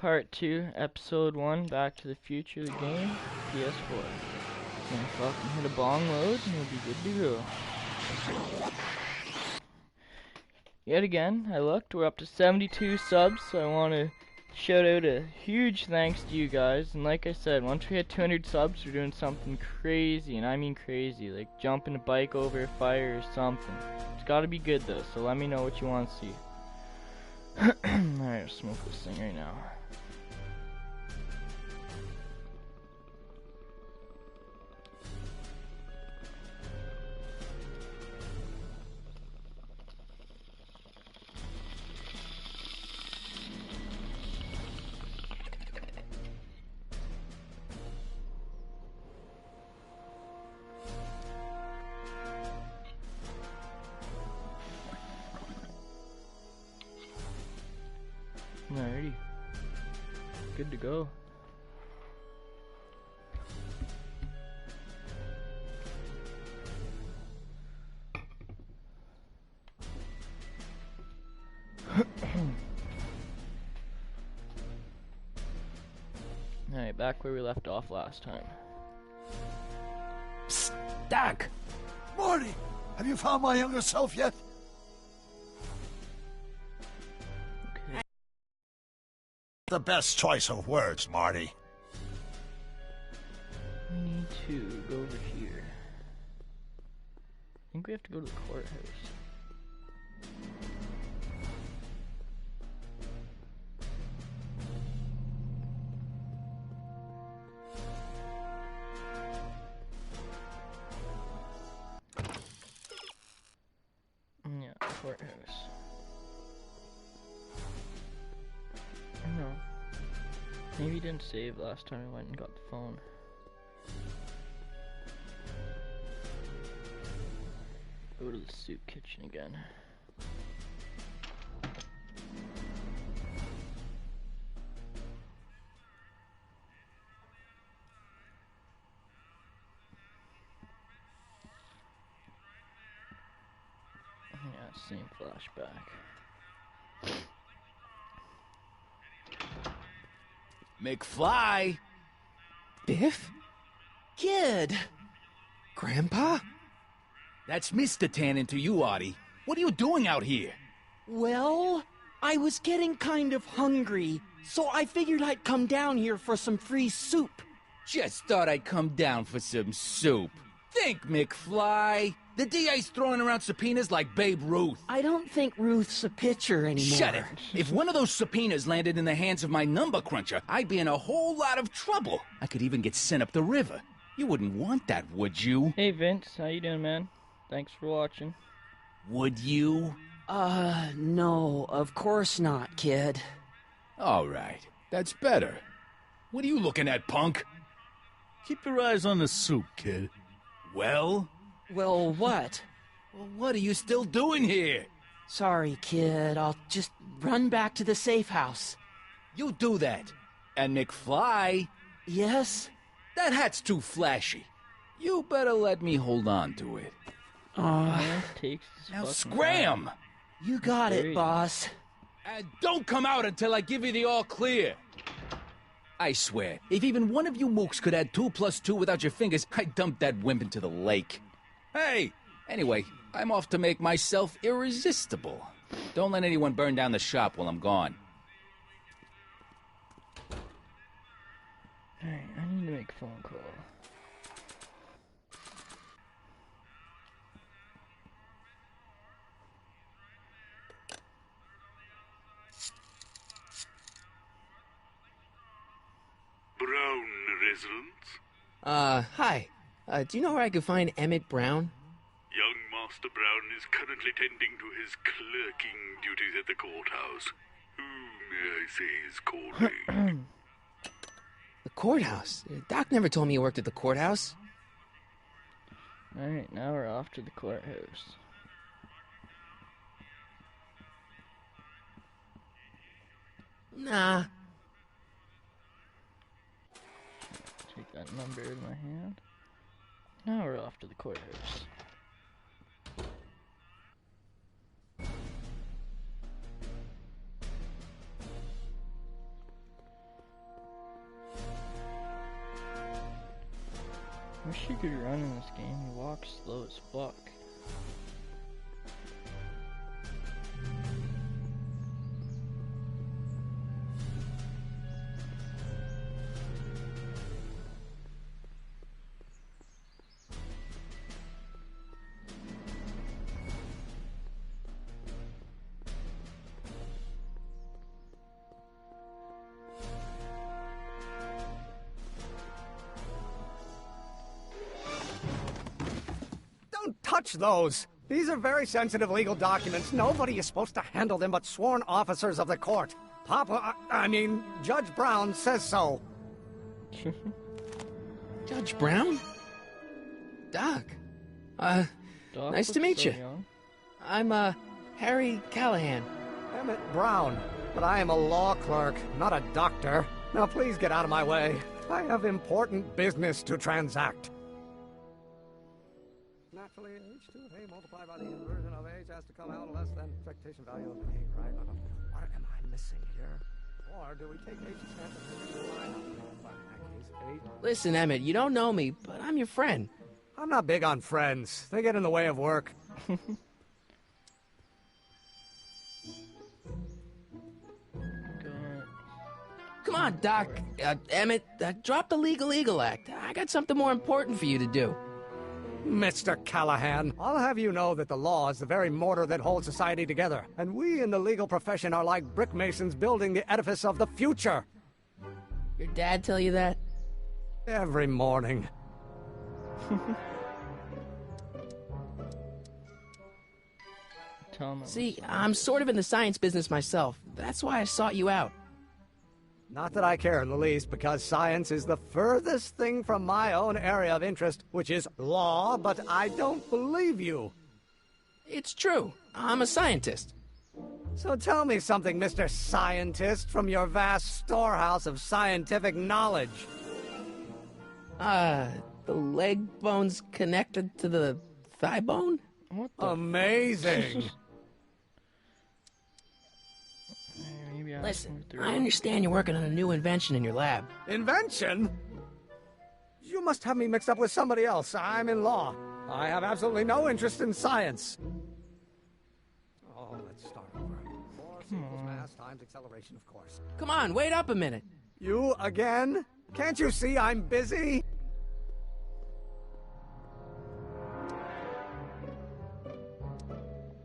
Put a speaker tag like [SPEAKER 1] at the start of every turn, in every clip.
[SPEAKER 1] part 2, episode 1, Back to the Future, the game, ps4. And fucking hit a bong load and we'll be good to go. Yet again, I looked, we're up to 72 subs, so I want to shout out a huge thanks to you guys. And like I said, once we hit 200 subs, we're doing something crazy, and I mean crazy, like jumping a bike over a fire or something. It's gotta be good though, so let me know what you want to see. Alright, I'll smoke this thing right now. Alrighty. Good to go. Alright, back where we left off last time.
[SPEAKER 2] Psst, Doc!
[SPEAKER 3] Marty, have you found my younger self yet?
[SPEAKER 1] Okay.
[SPEAKER 3] The best choice of words, Marty.
[SPEAKER 1] We need to go over here. I think we have to go to the courthouse. Yeah, courthouse. No. Maybe he didn't save last time I went and got the phone. Go to the soup kitchen again. Yeah, same flashback.
[SPEAKER 2] McFly!
[SPEAKER 4] Biff? Kid! Grandpa?
[SPEAKER 2] That's Mr. Tannen to you, Artie. What are you doing out here?
[SPEAKER 4] Well, I was getting kind of hungry, so I figured I'd come down here for some free soup.
[SPEAKER 2] Just thought I'd come down for some soup. Think, McFly. The DA's throwing around subpoenas like Babe Ruth.
[SPEAKER 4] I don't think Ruth's a pitcher anymore.
[SPEAKER 2] Shut it. If one of those subpoenas landed in the hands of my number cruncher, I'd be in a whole lot of trouble. I could even get sent up the river. You wouldn't want that, would you?
[SPEAKER 1] Hey Vince, how you doing, man? Thanks for watching.
[SPEAKER 2] Would you?
[SPEAKER 4] No, of course not, kid.
[SPEAKER 2] All right. That's better. What are you looking at, punk?
[SPEAKER 5] Keep your eyes on the soup, kid.
[SPEAKER 2] Well?
[SPEAKER 4] Well, what?
[SPEAKER 2] Well, what are you still doing here?
[SPEAKER 4] Sorry, kid. I'll just run back to the safe house.
[SPEAKER 2] You do that. And McFly?
[SPEAKER 4] Yes?
[SPEAKER 2] That hat's too flashy. You better let me hold on to it.
[SPEAKER 1] Man takes his
[SPEAKER 2] Now
[SPEAKER 1] fucking
[SPEAKER 2] scram!
[SPEAKER 1] time.
[SPEAKER 4] You got
[SPEAKER 1] There
[SPEAKER 4] it,
[SPEAKER 1] you
[SPEAKER 4] boss.
[SPEAKER 2] And don't come out until I give you the all clear. I swear, if even one of you mooks could add 2 + 2 without your fingers, I'd dump that wimp into the lake. Hey! Anyway, I'm off to make myself irresistible. Don't let anyone burn down the shop while I'm gone.
[SPEAKER 1] Alright, I need to make a phone call.
[SPEAKER 6] Brown residence?
[SPEAKER 4] Hi. Do you know where I could find Emmett Brown?
[SPEAKER 6] Young Master Brown is currently tending to his clerking duties at the courthouse. Who, may I say, is calling?
[SPEAKER 4] The courthouse? Doc never told me you worked at the courthouse.
[SPEAKER 1] Alright, now we're off to the courthouse.
[SPEAKER 4] Nah.
[SPEAKER 1] Take that number in my hand. Now we're off to the courthouse. Wish you could run in this game. You walk slow as fuck.
[SPEAKER 3] Don't touch those! These are very sensitive legal documents. Nobody is supposed to handle them but sworn officers of the court. I mean, Judge Brown says so.
[SPEAKER 7] Judge Brown? Doc.
[SPEAKER 1] Doc
[SPEAKER 7] Nice to meet
[SPEAKER 1] so
[SPEAKER 7] you.
[SPEAKER 1] young.
[SPEAKER 7] I'm, Harry Callahan.
[SPEAKER 3] Emmett Brown, but I am a law clerk, not a doctor. Now please get out of my way. I have important business to transact. Naturally, h2 of a multiplied by the inversion of h has to come out less than expectation value of a, right? What am I missing here? Or do we take h stand and line up? In that case, h...
[SPEAKER 7] Listen, Emmett, you don't know me, but I'm your friend.
[SPEAKER 3] I'm not big on friends. They get in the way of work.
[SPEAKER 7] Come on, Doc. Emmett, drop the Legal Eagle Act. I got something more important for you to do.
[SPEAKER 3] Mr. Callahan, I'll have you know that the law is the very mortar that holds society together, and we in the legal profession are like brick masons building the edifice of the future.
[SPEAKER 7] Your dad tell you that?
[SPEAKER 3] Every morning.
[SPEAKER 1] Tell him.
[SPEAKER 7] See, I'm sort of in the science business myself. That's why I sought you out.
[SPEAKER 3] Not that I care in the least, because science is the furthest thing from my own area of interest, which is law, but I don't believe you.
[SPEAKER 7] It's true. I'm a scientist.
[SPEAKER 3] So tell me something, Mr. Scientist, from your vast storehouse of scientific knowledge.
[SPEAKER 7] The leg bone's connected to the thigh bone?
[SPEAKER 1] What the?
[SPEAKER 3] Amazing.
[SPEAKER 1] Maybe I
[SPEAKER 7] Listen,
[SPEAKER 1] through
[SPEAKER 7] I
[SPEAKER 1] it.
[SPEAKER 7] understand you're working on a new invention in your lab.
[SPEAKER 3] Invention? You must have me mixed up with somebody else. I'm in law. I have absolutely no interest in science. Oh, let's start over. Force equals mass times acceleration, of course.
[SPEAKER 7] Come on, wait up a minute.
[SPEAKER 3] You again? Can't you see I'm busy?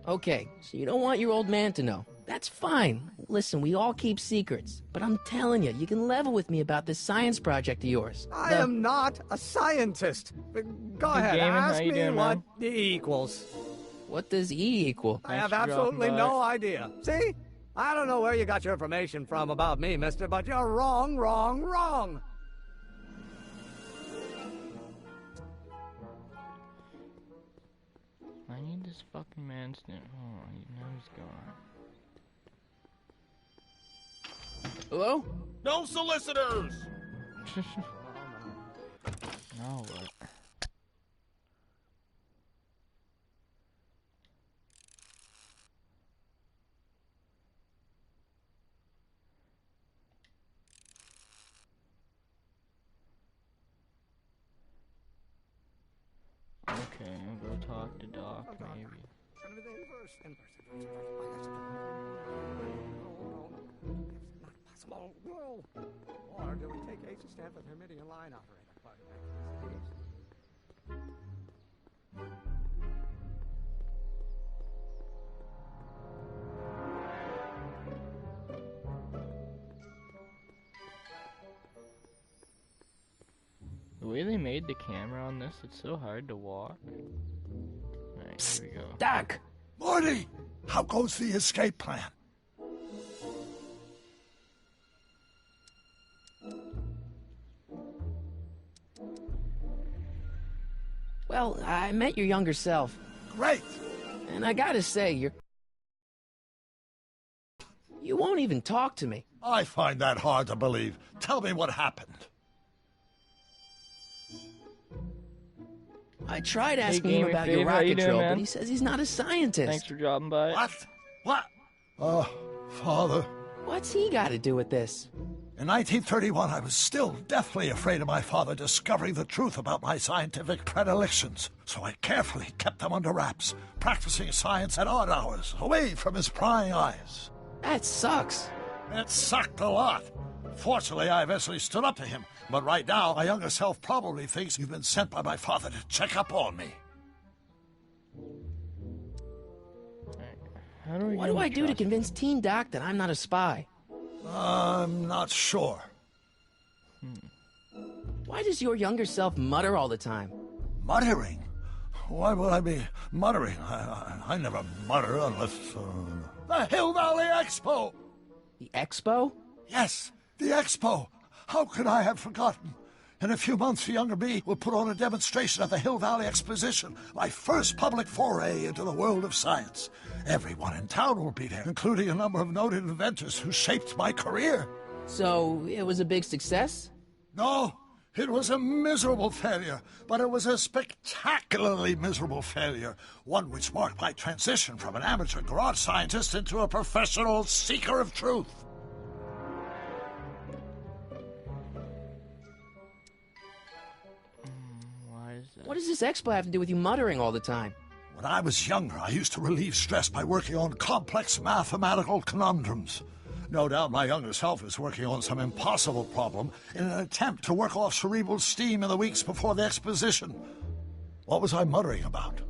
[SPEAKER 7] Okay, so you don't want your old man to know. That's fine. Listen, we all keep secrets. But I'm telling you, you can level with me about this science project of yours.
[SPEAKER 3] I am not a scientist. Go
[SPEAKER 1] Hey,
[SPEAKER 3] ahead,
[SPEAKER 1] Gaming,
[SPEAKER 3] ask
[SPEAKER 1] how you
[SPEAKER 3] me
[SPEAKER 1] doing,
[SPEAKER 3] what
[SPEAKER 1] man?
[SPEAKER 3] E equals.
[SPEAKER 7] What does E equal?
[SPEAKER 3] I have
[SPEAKER 1] for dropping
[SPEAKER 3] absolutely
[SPEAKER 1] by.
[SPEAKER 3] no idea. See? I don't know where you got your information from about me, mister, but you're wrong, wrong, wrong.
[SPEAKER 1] I need this fucking man's name. Oh, now he's gone.
[SPEAKER 7] Hello?
[SPEAKER 5] No solicitors!
[SPEAKER 1] Now what? Okay, I'll go talk to Doc, maybe.
[SPEAKER 3] Not possible. No. Or do we take H to stand for the Hermitian line operator?
[SPEAKER 1] The way they made the camera on this, it's so hard to walk. Alright, here we go.
[SPEAKER 7] Doc!
[SPEAKER 3] Morty, how goes the escape plan?
[SPEAKER 7] Well, I met your younger self.
[SPEAKER 3] Great.
[SPEAKER 7] And I gotta say, you won't even talk to me.
[SPEAKER 3] I find that hard to believe. Tell me what happened.
[SPEAKER 7] I tried asking him
[SPEAKER 1] Gaming
[SPEAKER 7] about your
[SPEAKER 1] Fave, how you
[SPEAKER 7] rocket
[SPEAKER 1] doing,
[SPEAKER 7] drill,
[SPEAKER 1] man?
[SPEAKER 7] but he says he's not a scientist.
[SPEAKER 1] Thanks for dropping by.
[SPEAKER 3] What? Oh, Father.
[SPEAKER 7] What's he got to do with this?
[SPEAKER 8] In 1931, I was still deathly afraid of my father discovering the truth about my scientific predilections, so I carefully kept them under wraps, practicing science at odd hours, away from his prying eyes.
[SPEAKER 7] That sucks.
[SPEAKER 8] It sucked a lot. Fortunately, I eventually stood up to him, but right now, my younger self probably thinks you've been sent by my father to check up on me.
[SPEAKER 7] What do I do to convince Teen Doc that I'm not a spy?
[SPEAKER 8] I'm not sure.
[SPEAKER 7] Why does your younger self mutter all the time?
[SPEAKER 8] Muttering? Why would I be muttering? I never mutter unless... The Hill Valley Expo!
[SPEAKER 7] The Expo?
[SPEAKER 8] Yes, the Expo. How could I have forgotten? In a few months, the younger me will put on a demonstration at the Hill Valley Exposition, my first public foray into the world of science. Everyone in town will be there, including a number of noted inventors who shaped my career.
[SPEAKER 7] So, it was a big success?
[SPEAKER 8] No, it was a miserable failure, but it was a spectacularly miserable failure, one which marked my transition from an amateur garage scientist into a professional seeker of truth.
[SPEAKER 7] What does this expo have to do with you muttering all the time?
[SPEAKER 8] When I was younger, I used to relieve stress by working on complex mathematical conundrums. No doubt my younger self is working on some impossible problem in an attempt to work off cerebral steam in the weeks before the exposition. What was I muttering about?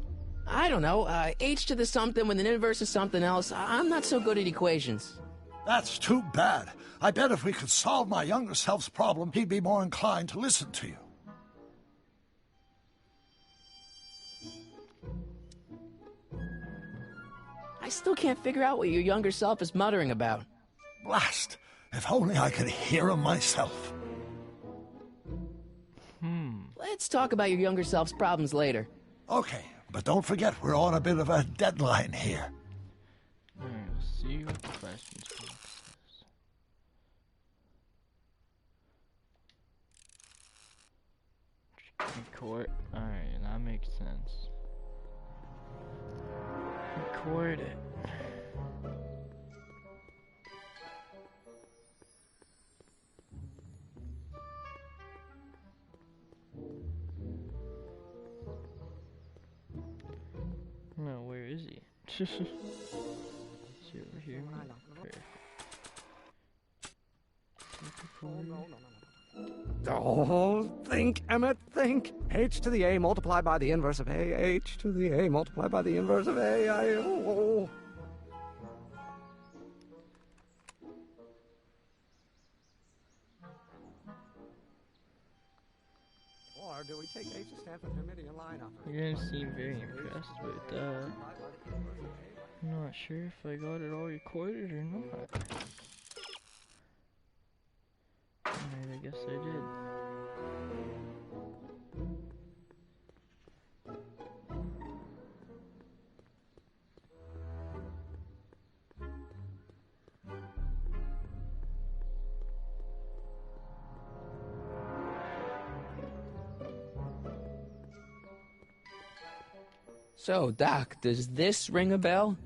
[SPEAKER 7] I don't know. H to the something with an inverse of something else. I'm not so good at equations.
[SPEAKER 8] That's too bad. I bet if we could solve my younger self's problem, he'd be more inclined to listen to you.
[SPEAKER 7] I still can't figure out what your younger self is muttering about.
[SPEAKER 8] Blast! If only I could hear him myself.
[SPEAKER 7] Let's talk about your younger self's problems later.
[SPEAKER 8] Okay, but don't forget we're on a bit of a deadline here.
[SPEAKER 1] Alright, let's see what the questions box says. Record. Alright, that makes sense. Record it. No, where is he? Is he over here?
[SPEAKER 3] Oh, think, Emmett, think. H to the A multiplied by the inverse of A. H to the A multiplied by the inverse of A. Or do we take H's Stanford Hermitian line up?
[SPEAKER 1] You're gonna seem very impressed with that. I'm not sure if I got it all recorded or not. Alright, I guess I did.
[SPEAKER 7] So, Doc, does this ring a bell?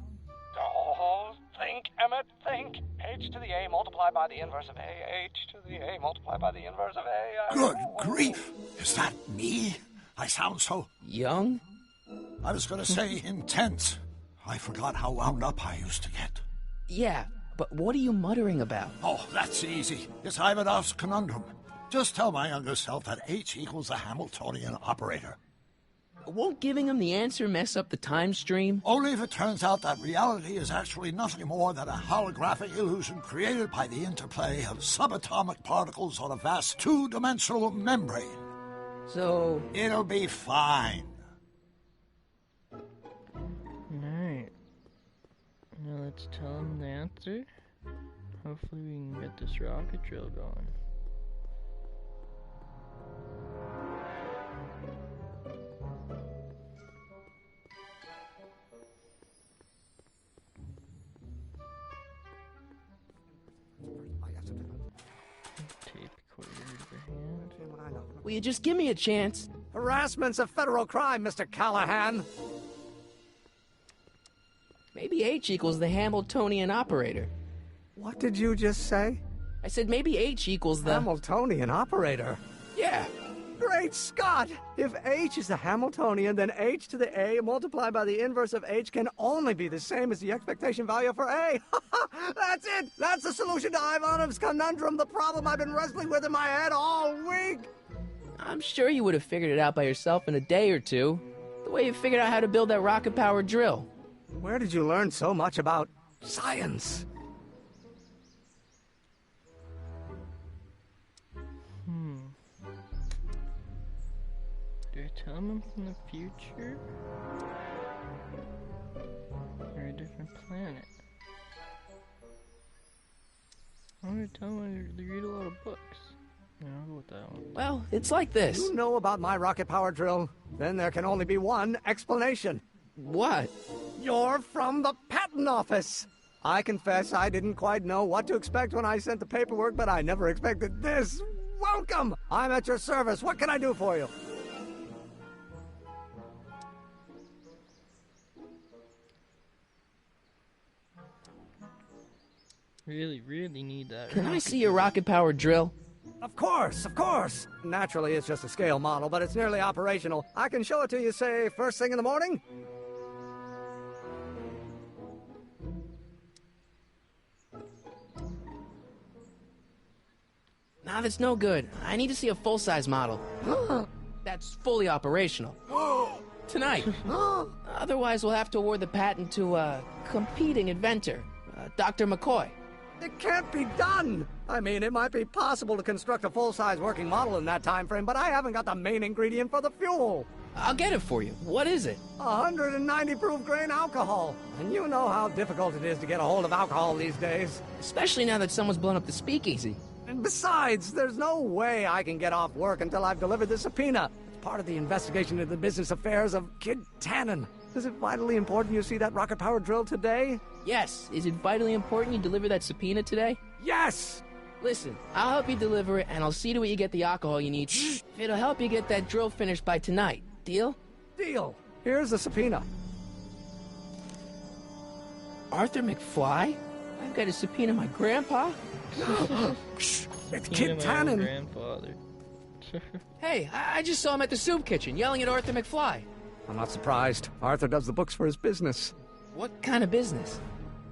[SPEAKER 3] Oh, think, Emmett, think. H to the A multiplied by the inverse of A. H to the A multiplied by the inverse of A.
[SPEAKER 8] Good grief! Is that me? I sound so...
[SPEAKER 7] Young?
[SPEAKER 8] I was going to say intense. I forgot how wound up I used to get.
[SPEAKER 7] Yeah, but what are you muttering about?
[SPEAKER 8] Oh, that's easy. It's Ivanov's conundrum. Just tell my younger self that H equals the Hamiltonian operator.
[SPEAKER 7] Won't giving him the answer mess up the time stream?
[SPEAKER 8] Only if it turns out that reality is actually nothing more than a holographic illusion created by the interplay of subatomic particles on a vast two-dimensional membrane.
[SPEAKER 7] So...
[SPEAKER 8] It'll be fine.
[SPEAKER 1] Alright. Now let's tell him the answer. Hopefully we can get this rocket drill going. Tape recorder in your hand.
[SPEAKER 7] Will you just give me a chance?
[SPEAKER 3] Harassment's a federal crime, Mr. Callahan.
[SPEAKER 7] Maybe H equals the Hamiltonian operator.
[SPEAKER 3] What did you just say?
[SPEAKER 7] I said maybe H equals the...
[SPEAKER 3] Hamiltonian operator.
[SPEAKER 7] Yeah.
[SPEAKER 3] Great Scott! If H is the Hamiltonian, then H to the A multiplied by the inverse of H can only be the same as the expectation value for A. That's it! That's the solution to Ivanov's conundrum, the problem I've been wrestling with in my head all week!
[SPEAKER 7] I'm sure you would have figured it out by yourself in a day or two. The way you figured out how to build that rocket-powered drill.
[SPEAKER 3] Where did you learn so much about science?
[SPEAKER 1] Do I tell him from the future? Or a different planet? I'm gonna tell him to read a lot of books. Yeah, I'll go with that one.
[SPEAKER 7] Well, it's like this.
[SPEAKER 3] You know about my rocket power drill? Then there can only be one explanation.
[SPEAKER 7] What?
[SPEAKER 3] You're from the patent office. I confess I didn't quite know what to expect when I sent the paperwork, but I never expected this. Welcome! I'm at your service. What can I do for you?
[SPEAKER 1] Really need that.
[SPEAKER 7] Can I see your rocket-powered drill?
[SPEAKER 3] Of course, of course. Naturally, it's just a scale model, but it's nearly operational. I can show it to you, say, first thing in the morning?
[SPEAKER 7] Nah, that's no good. I need to see a full-size model. That's fully operational. Tonight. Otherwise, we'll have to award the patent to a competing inventor, Dr. McCoy.
[SPEAKER 3] It can't be done! I mean, it might be possible to construct a full-size working model in that time frame, but I haven't got the main ingredient for the fuel.
[SPEAKER 7] I'll get it for you. What is it?
[SPEAKER 3] 190 proof grain alcohol. And you know how difficult it is to get a hold of alcohol these days.
[SPEAKER 7] Especially now that someone's blown up the speakeasy.
[SPEAKER 3] And besides, there's no way I can get off work until I've delivered the subpoena. It's part of the investigation into the business affairs of Kid Tannen. Is it vitally important you see that rocket-powered drill today?
[SPEAKER 7] Yes. Is it vitally important you deliver that subpoena today?
[SPEAKER 3] Yes!
[SPEAKER 7] Listen, I'll help you deliver it, and I'll see to it you get the alcohol you need. It'll help you get that drill finished by tonight. Deal?
[SPEAKER 3] Deal. Here's the subpoena.
[SPEAKER 7] Arthur McFly? I've got to subpoena my grandpa?
[SPEAKER 3] It's Kid Tannen.
[SPEAKER 1] Grandfather.
[SPEAKER 7] Hey, I just saw him at the soup kitchen yelling at Arthur McFly.
[SPEAKER 3] I'm not surprised. Arthur does the books for his business.
[SPEAKER 7] What kind of business?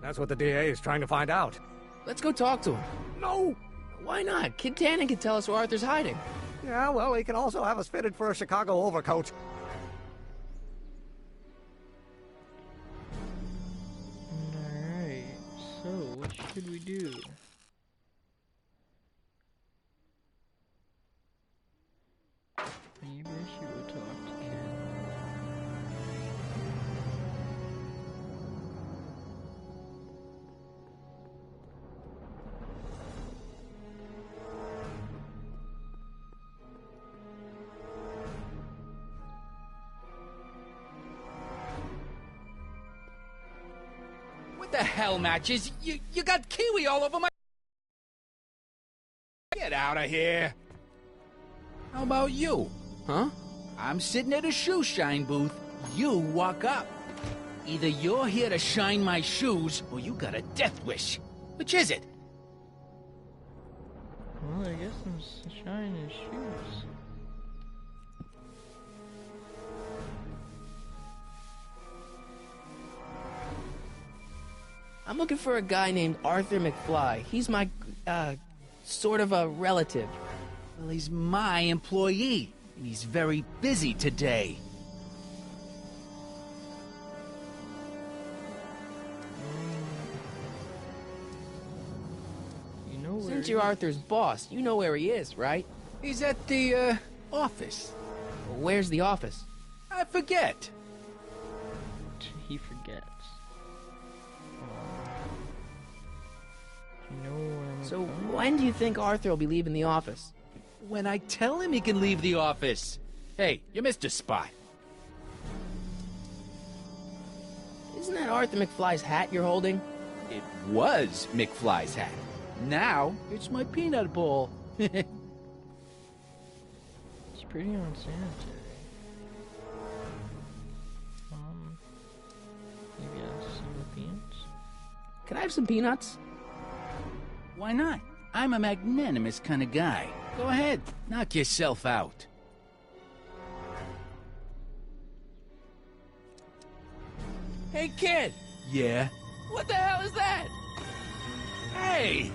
[SPEAKER 3] That's what the DA is trying to find out.
[SPEAKER 7] Let's go talk to him.
[SPEAKER 3] No!
[SPEAKER 7] Why not? Kid Tannen can tell us where Arthur's hiding.
[SPEAKER 3] Yeah, well, he can also have us fitted for a Chicago overcoat.
[SPEAKER 1] Alright, so what should we do? Maybe I should go talk to Ken.
[SPEAKER 2] What the hell, Matches? You got kiwi all over my... Get out of here. How about you?
[SPEAKER 7] Huh?
[SPEAKER 2] I'm sitting at a shoe shine booth. You walk up. Either you're here to shine my shoes, or you got a death wish. Which is it?
[SPEAKER 1] Well, I guess I'm shining his shoes.
[SPEAKER 7] I'm looking for a guy named Arthur McFly. He's my, sort of a relative.
[SPEAKER 2] Well, he's my employee, and he's very busy today.
[SPEAKER 1] You know where
[SPEAKER 7] Since you're Arthur's boss, you know where he is, right?
[SPEAKER 2] He's at the, office.
[SPEAKER 7] Where's the office?
[SPEAKER 2] I forget.
[SPEAKER 1] he forgets. You know where I'm
[SPEAKER 7] So
[SPEAKER 1] going?
[SPEAKER 7] when do you think Arthur will be leaving the office?
[SPEAKER 2] When I tell him he can leave the office. Hey, you missed a spot.
[SPEAKER 7] Isn't that Arthur McFly's hat you're holding?
[SPEAKER 2] It was McFly's hat. Now, it's my peanut bowl.
[SPEAKER 1] It's pretty unsanitary. Maybe I'll have some peanuts.
[SPEAKER 7] Can I have some peanuts?
[SPEAKER 2] Why not? I'm a magnanimous kind of guy. Go ahead, knock yourself out.
[SPEAKER 7] Hey, kid!
[SPEAKER 2] Yeah?
[SPEAKER 7] What the hell is that?
[SPEAKER 2] Hey!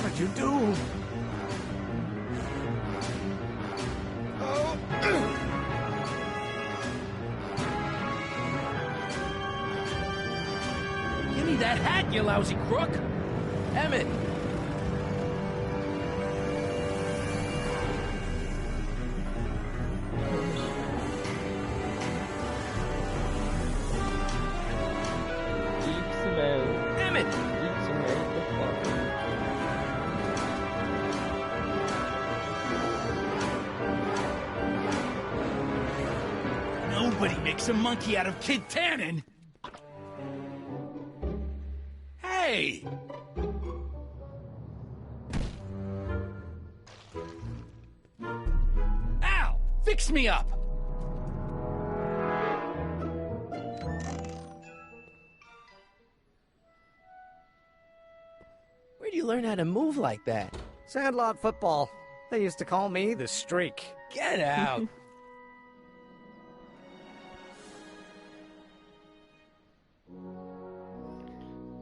[SPEAKER 3] What'd you do?
[SPEAKER 2] Give me that hat, you lousy crook!
[SPEAKER 7] Emmett! Emmett!
[SPEAKER 2] Nobody makes a monkey out of Kid Tannen! Hey! Al! Fix me up!
[SPEAKER 7] Where'd you learn how to move like that?
[SPEAKER 3] Sandlot football. They used to call me the Streak.
[SPEAKER 7] Get out!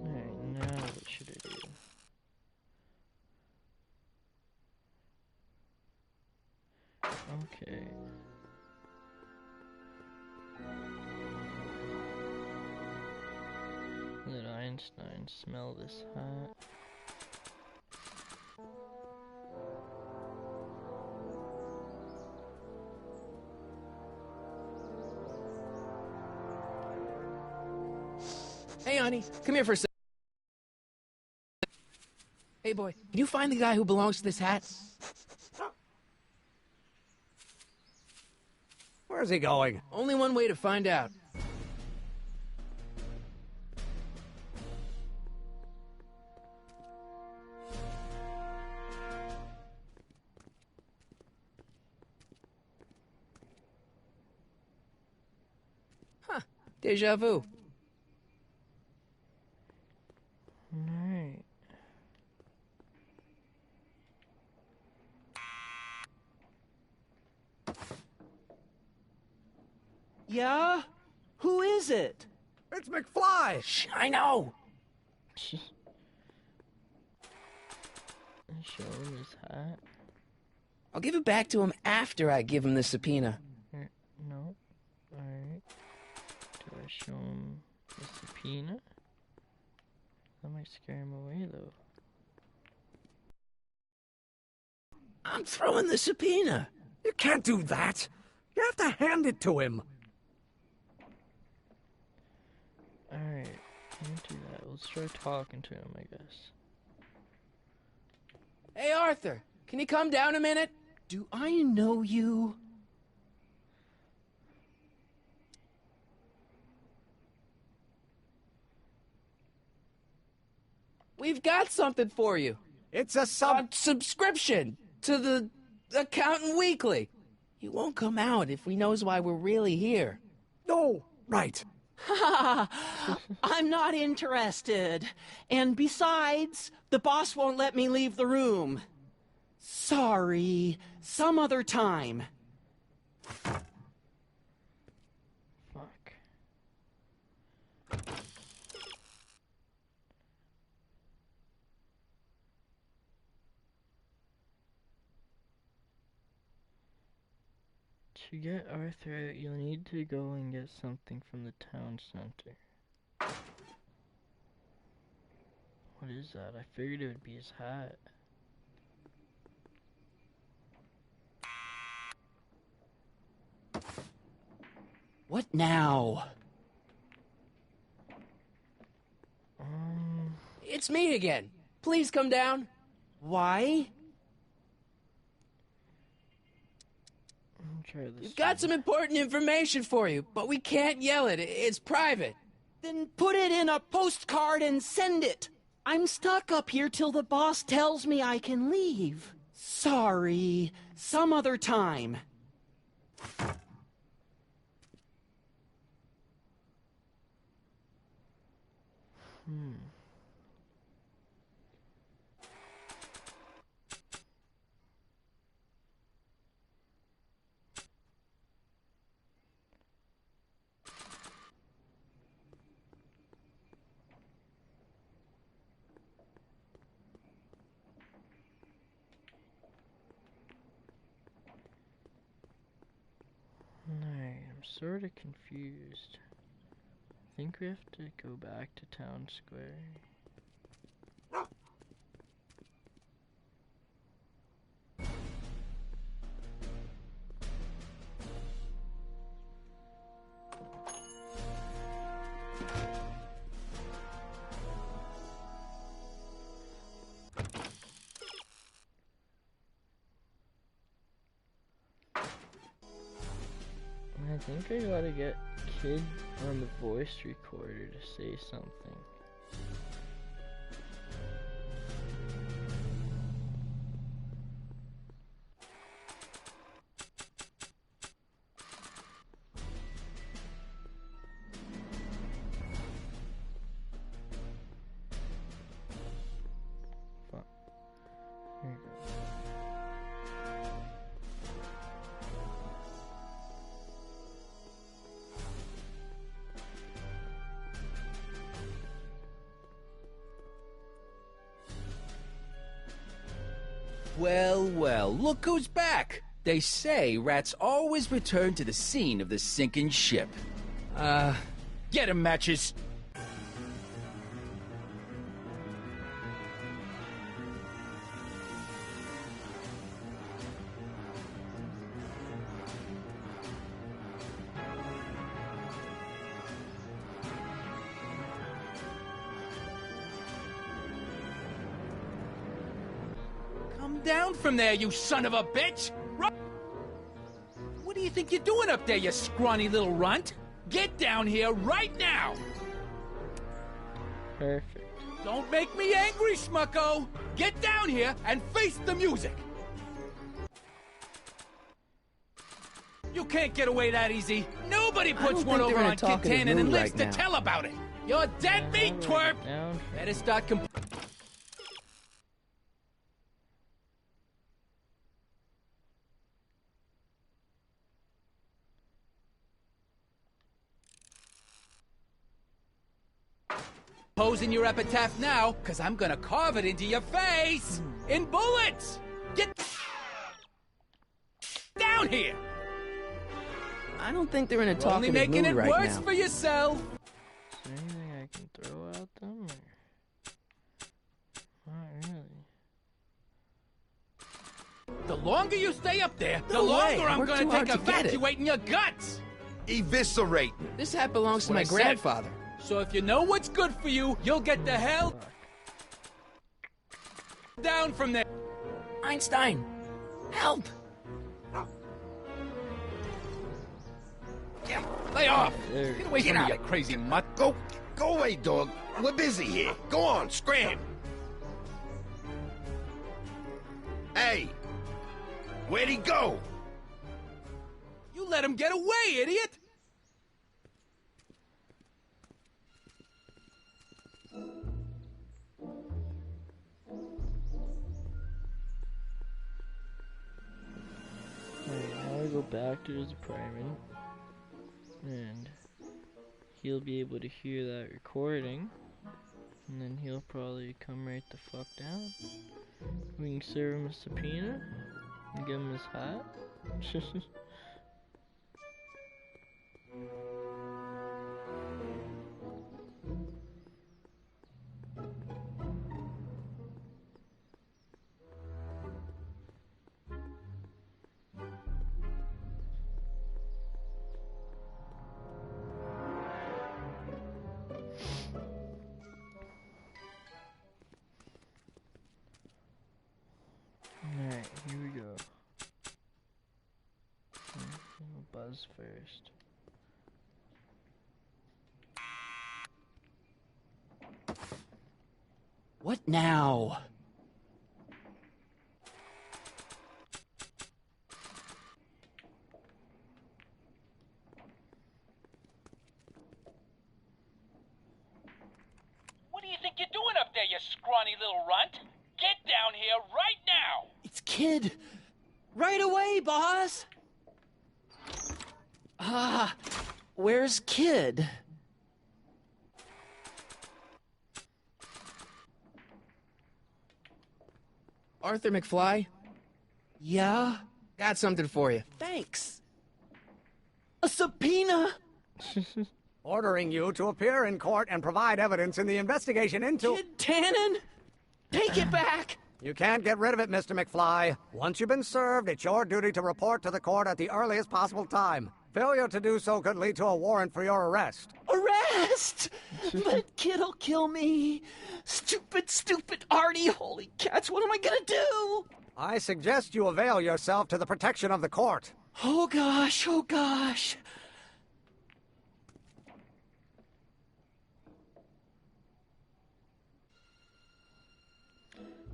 [SPEAKER 1] Alright, now what should I do? Okay. Let Einstein smell this hat.
[SPEAKER 7] Hey, honey, come here for a sec. Hey, boy, can you find the guy who belongs to this hat?
[SPEAKER 3] Where's he going?
[SPEAKER 7] Only one way to find out. Huh. Deja vu.
[SPEAKER 1] Alright.
[SPEAKER 4] Yeah? Who is it?
[SPEAKER 3] It's McFly!
[SPEAKER 7] Shh, I know!
[SPEAKER 1] Show him his hat.
[SPEAKER 7] I'll give it back to him after I give him the subpoena.
[SPEAKER 1] No. Alright. Do I show him the subpoena? That might scare him away though.
[SPEAKER 7] I'm throwing the subpoena.
[SPEAKER 3] You can't do that. You have to hand it to him.
[SPEAKER 1] Alright, can't do that. Let's try talking to him, I guess.
[SPEAKER 7] Hey, Arthur, can you come down a minute?
[SPEAKER 4] Do I know you?
[SPEAKER 7] We've got something for you.
[SPEAKER 3] It's a
[SPEAKER 7] Subscription to the Accountant Weekly. He won't come out if he knows why we're really here.
[SPEAKER 3] No, right.
[SPEAKER 4] I'm not interested. And besides, the boss won't let me leave the room. Sorry, some other time.
[SPEAKER 1] Fuck. To get Arthur out, you'll need to go and get something from the town center. What is that? I figured it would be his hat.
[SPEAKER 4] What now?
[SPEAKER 7] It's me again. Please come down.
[SPEAKER 4] Why?
[SPEAKER 1] Try this.
[SPEAKER 7] We've got some important information for you, but we can't yell it. It's private.
[SPEAKER 4] Then put it in a postcard and send it. I'm stuck up here till the boss tells me I can leave. Sorry, some other time.
[SPEAKER 1] Alright, I'm sort of confused. I think we have to go back to Town Square. I think I gotta get Kid on the voice recorder to say something. Fuck. Here we go.
[SPEAKER 2] Well, well, look who's back! They say rats always return to the scene of the sinking ship. Get 'em, Matches! Come down from there, you son of a bitch! What do you think you're doing up there, you scrawny little runt? Get down here right now!
[SPEAKER 1] Perfect.
[SPEAKER 2] Don't make me angry, Smucko! Get down here and face the music! You can't get away that easy. Nobody puts one over on Kid Tannen and lives to tell about it. You're dead meat, twerp! Better start composing your epitaph now, cause I'm gonna carve it into your face! In bullets! Get down here!
[SPEAKER 7] I don't think they're in a
[SPEAKER 2] You're only
[SPEAKER 7] talkative
[SPEAKER 2] making
[SPEAKER 7] mood
[SPEAKER 2] it
[SPEAKER 7] right
[SPEAKER 2] worse
[SPEAKER 7] now.
[SPEAKER 2] for yourself!
[SPEAKER 1] Is there anything I can throw at them? Or... Not really.
[SPEAKER 2] The longer you stay up there, the
[SPEAKER 7] No way.
[SPEAKER 2] longer I'm
[SPEAKER 7] Worked
[SPEAKER 2] gonna
[SPEAKER 7] too hard
[SPEAKER 2] take
[SPEAKER 7] to get it.
[SPEAKER 2] evacuating your guts!
[SPEAKER 5] Eviscerate.
[SPEAKER 7] This hat belongs to
[SPEAKER 2] What
[SPEAKER 7] my
[SPEAKER 2] I said.
[SPEAKER 7] grandfather.
[SPEAKER 2] So if you know what's good for you, you'll get the hell down from there.
[SPEAKER 7] Einstein, help!
[SPEAKER 2] Lay off!
[SPEAKER 1] There.
[SPEAKER 2] Get away from me, you crazy mutt.
[SPEAKER 5] Go away, dog. We're busy here. Go on, scram. Hey, where'd he go?
[SPEAKER 2] You let him get away, idiot!
[SPEAKER 1] Alright, now we go back to his apartment. And he'll be able to hear that recording. And then he'll probably come right the fuck down. We can serve him a subpoena and give him his hat. Alright, here we go. We'll buzz first.
[SPEAKER 4] What now?
[SPEAKER 9] What scrawny little runt. Get down here right now!
[SPEAKER 4] It's Kid. Right away, boss! Where's Kid?
[SPEAKER 7] Arthur McFly,
[SPEAKER 4] Yeah?
[SPEAKER 7] got something for you.
[SPEAKER 4] Thanks. A subpoena?
[SPEAKER 3] Ordering you to appear in court and provide evidence in the investigation into...
[SPEAKER 4] Kid Tannen? Take it back!
[SPEAKER 3] You can't get rid of it, Mr. McFly. Once you've been served, it's your duty to report to the court at the earliest possible time. Failure to do so could lead to a warrant for your arrest.
[SPEAKER 4] Arrest! But Kid'll kill me. Stupid, stupid Artie. Holy cats, what am I gonna do?
[SPEAKER 3] I suggest you avail yourself to the protection of the court.
[SPEAKER 4] Oh gosh, oh gosh.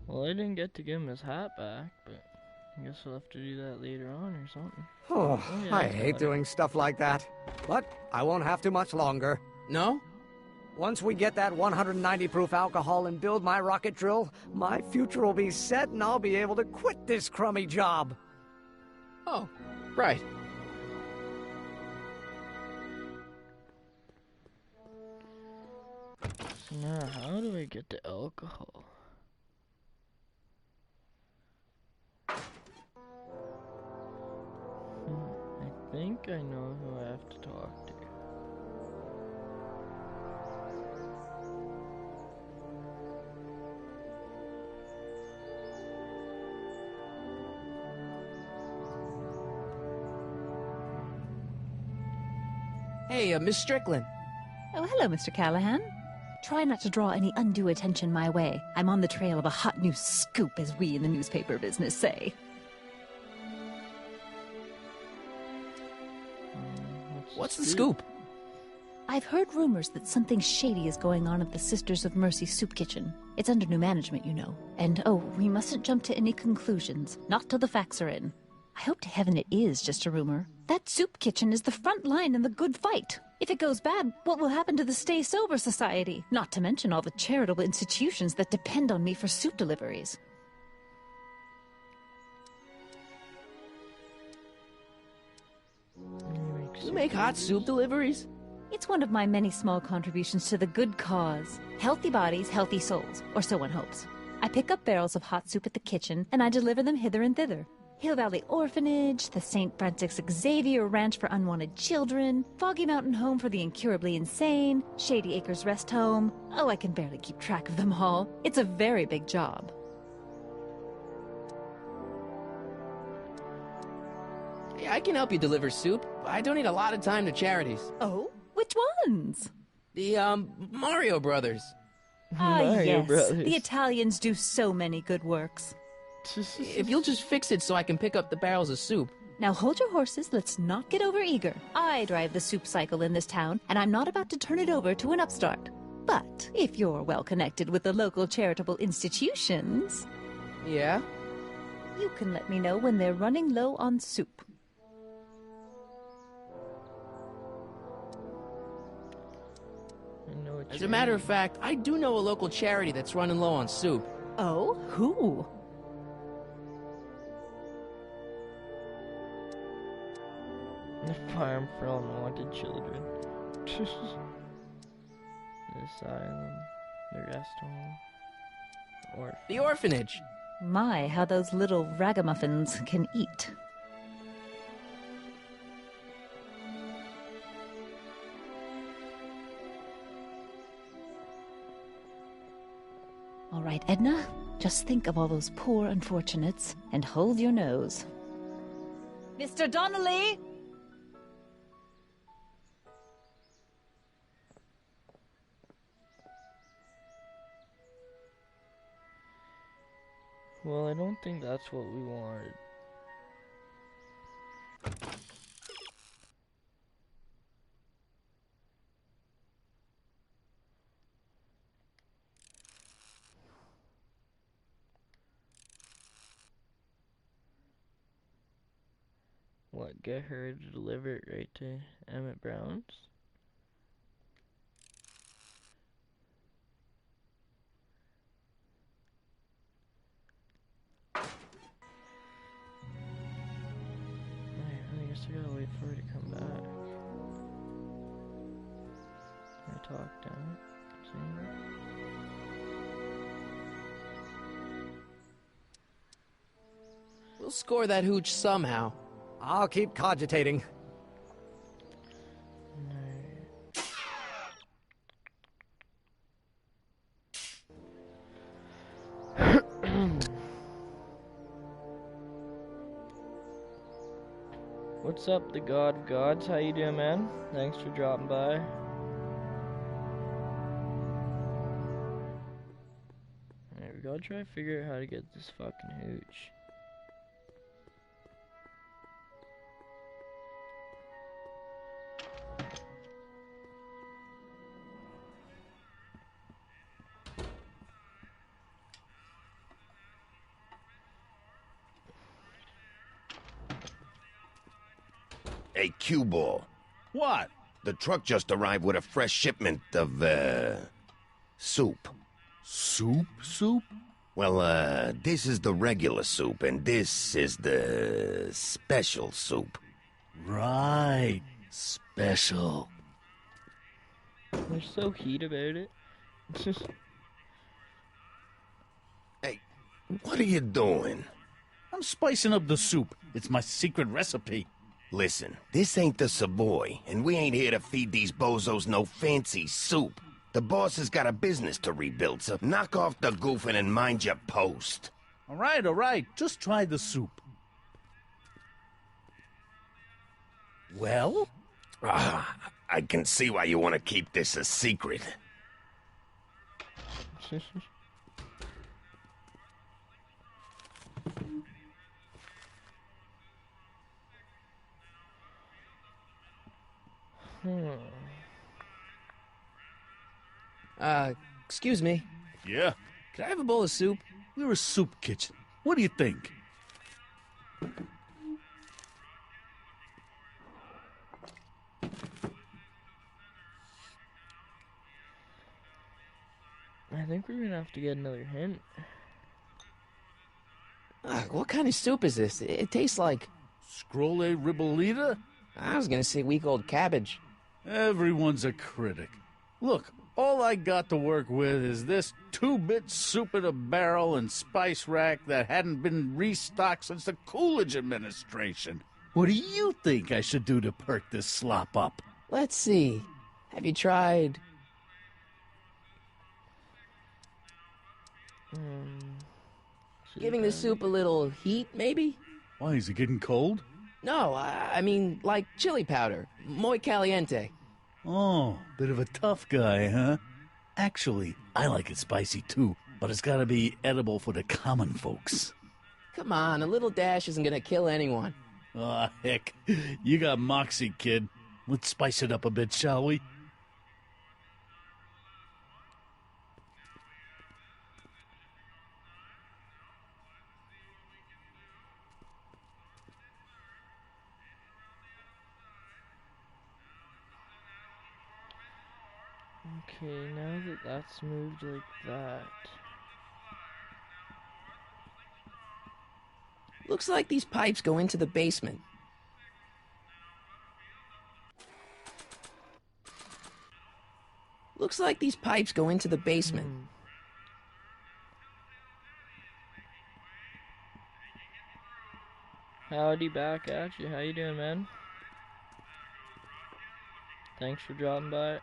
[SPEAKER 1] Well, I didn't get to give him his hat back, but I guess I'll have to do that later on or something.
[SPEAKER 3] Oh,
[SPEAKER 1] yeah,
[SPEAKER 3] I
[SPEAKER 1] that's
[SPEAKER 3] hate
[SPEAKER 1] about
[SPEAKER 3] doing stuff like that. But I won't have to much longer.
[SPEAKER 7] No?
[SPEAKER 3] Once we get that 190 proof alcohol and build my rocket drill, my future will be set and I'll be able to quit this crummy job.
[SPEAKER 7] Oh, right.
[SPEAKER 1] So now, how do I get the alcohol? I think I know who I have to talk to.
[SPEAKER 7] Hey, Miss Strickland.
[SPEAKER 10] Oh, hello, Mr. Callahan. Try not to draw any undue attention my way. I'm on the trail of a hot new scoop, as we in the newspaper business say.
[SPEAKER 7] What's the scoop?
[SPEAKER 10] I've heard rumors that something shady is going on at the Sisters of Mercy soup kitchen. It's under new management, you know. And, oh, we mustn't jump to any conclusions. Not till the facts are in. I hope to heaven it is just a rumor. That soup kitchen is the front line in the good fight. If it goes bad, what will happen to the Stay Sober Society? Not to mention all the charitable institutions that depend on me for soup deliveries.
[SPEAKER 7] You make hot soup deliveries?
[SPEAKER 10] It's one of my many small contributions to the good cause. Healthy bodies, healthy souls, or so one hopes. I pick up barrels of hot soup at the kitchen, and I deliver them hither and thither. Hill Valley Orphanage, the St. Francis Xavier Ranch for Unwanted Children, Foggy Mountain Home for the Incurably Insane, Shady Acres Rest Home. Oh, I can barely keep track of them all. It's a very big job.
[SPEAKER 7] Hey, I can help you deliver soup. I donate a lot of time to charities.
[SPEAKER 10] Oh? Which ones?
[SPEAKER 7] The, Mario Brothers.
[SPEAKER 10] Yes.
[SPEAKER 1] Brothers.
[SPEAKER 10] The Italians do so many good works.
[SPEAKER 7] If you'll just fix it so I can pick up the barrels of soup.
[SPEAKER 10] Now hold your horses, let's not get overeager. I drive the soup cycle in this town, and I'm not about to turn it over to an upstart. But if you're well connected with the local charitable institutions,
[SPEAKER 7] Yeah?
[SPEAKER 10] you can let me know when they're running low on soup.
[SPEAKER 1] I know what
[SPEAKER 7] As
[SPEAKER 1] you
[SPEAKER 7] a matter
[SPEAKER 1] mean.
[SPEAKER 7] of fact, I do know a local charity that's running low on soup.
[SPEAKER 10] Oh? Who?
[SPEAKER 1] The farm for unwanted children. The asylum. The rest home. Or
[SPEAKER 7] The orphanage.
[SPEAKER 10] My, how those little ragamuffins can eat. All right, Edna, just think of all those poor unfortunates and hold your nose. Mr. Donnelly!
[SPEAKER 1] well, I don't think that's what we wanted. What, get her to deliver it right to Emmett Brown's? wait for her to come back. I talk down. See?
[SPEAKER 7] We'll score that hooch somehow.
[SPEAKER 3] I'll keep cogitating.
[SPEAKER 1] What's up, the God of Gods? How you doing, man? Thanks for dropping by. Alright, we gotta try to figure out how to get this fucking hooch.
[SPEAKER 5] Hey, cue ball.
[SPEAKER 2] What?
[SPEAKER 5] The truck just arrived with a fresh shipment of, soup.
[SPEAKER 2] Soup? Soup?
[SPEAKER 5] Well, this is the regular soup, and this is the special soup.
[SPEAKER 2] Right. Special.
[SPEAKER 1] They're so heat about it.
[SPEAKER 5] Hey, what are you doing?
[SPEAKER 2] I'm spicing up the soup. It's my secret recipe.
[SPEAKER 5] Listen, this ain't the Savoy, and we ain't here to feed these bozos no fancy soup. The boss has got a business to rebuild, so knock off the goofing and mind your post.
[SPEAKER 2] All right. Just try the soup. Well?
[SPEAKER 5] I can see why you want to keep this a secret.
[SPEAKER 7] Excuse me.
[SPEAKER 2] Yeah?
[SPEAKER 7] Could I have a bowl of soup?
[SPEAKER 2] We're a soup kitchen. What do you think?
[SPEAKER 1] I think we're gonna have to get another hint.
[SPEAKER 7] What kind of soup is this? It tastes like...
[SPEAKER 2] Scrolle ribollita?
[SPEAKER 7] I was gonna say week-old cabbage.
[SPEAKER 2] Everyone's a critic. Look, all I got to work with is this 2-bit soup in a barrel and spice rack that hadn't been restocked since the Coolidge administration. What do you think I should do to perk this slop up?
[SPEAKER 7] Let's see. Have you tried... giving the soup a little heat, maybe?
[SPEAKER 2] Why, is it getting cold?
[SPEAKER 7] No, I mean, like chili powder. Muy caliente.
[SPEAKER 2] Oh, bit of a tough guy, huh? Actually, I like it spicy too, but it's gotta be edible for the common folks.
[SPEAKER 7] Come on, a little dash isn't gonna kill anyone.
[SPEAKER 2] Aw, heck. You got moxie, kid. Let's spice it up a bit, shall we?
[SPEAKER 1] Okay, now that that's moved like that.
[SPEAKER 7] Looks like these pipes go into the basement. Looks like these pipes go into the basement.
[SPEAKER 1] Howdy back at you. How you doing, man? Thanks for dropping by.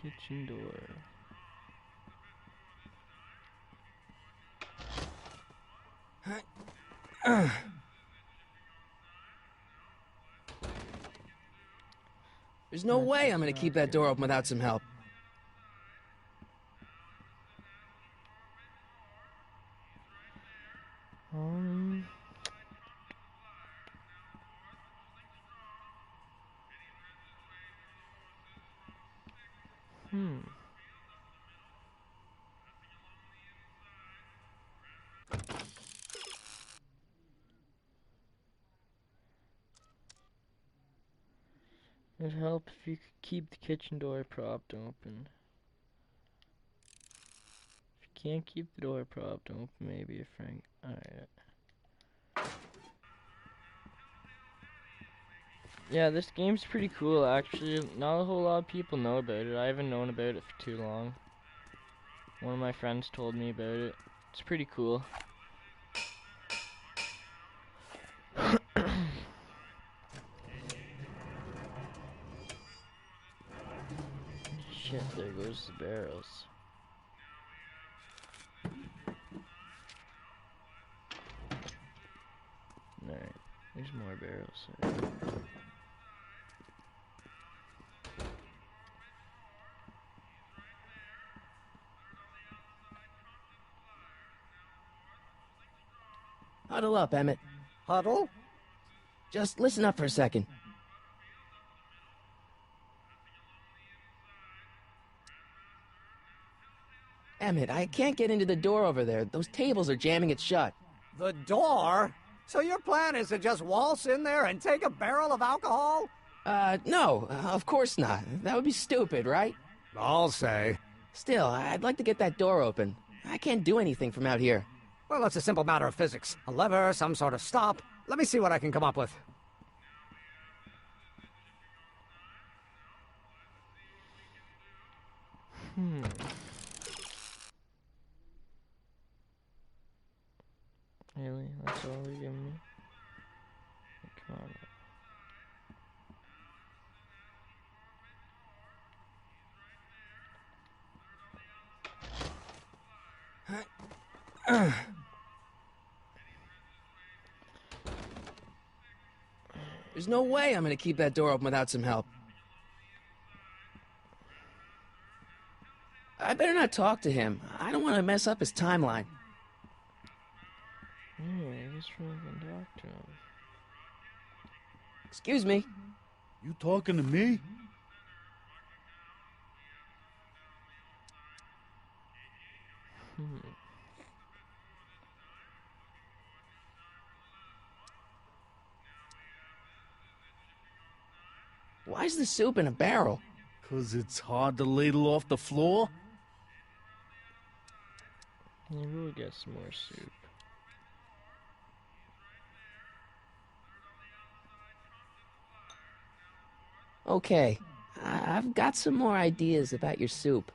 [SPEAKER 1] Kitchen door.
[SPEAKER 7] There's no way I'm gonna keep that door open without some help.
[SPEAKER 1] It'd help if you could keep the kitchen door propped open. If you can't keep the door propped open, maybe a Frank. Alright. Yeah, this game's pretty cool actually. Not a whole lot of people know about it. I haven't known about it for too long. One of my friends told me about it. It's pretty cool. Shit, there goes the barrels. Alright, there's more barrels.
[SPEAKER 7] Huddle up, Emmett.
[SPEAKER 3] Huddle?
[SPEAKER 7] Just listen up for a second. Emmett, I can't get into the door over there. Those tables are jamming it shut.
[SPEAKER 3] The door? So your plan is to just waltz in there and take a barrel of alcohol?
[SPEAKER 7] No, of course not. That would be stupid, right?
[SPEAKER 3] I'll say.
[SPEAKER 7] Still, I'd like to get that door open. I can't do anything from out here.
[SPEAKER 3] Well, it's a simple matter of physics. A lever, some sort of stop. Let me see what I can come up with.
[SPEAKER 1] Really? That's all they're giving me? Come on.
[SPEAKER 7] There's no way I'm gonna keep that door open without some help. I better not talk to him. I don't want to mess up his timeline.
[SPEAKER 1] Yeah, I guess we can talk to him.
[SPEAKER 7] Excuse me.
[SPEAKER 6] You talking to me?
[SPEAKER 7] Why's the soup in a barrel?
[SPEAKER 6] 'Cause it's hard to ladle off the floor?
[SPEAKER 1] Maybe we'll get some more soup.
[SPEAKER 7] Okay, I've got some more ideas about your soup.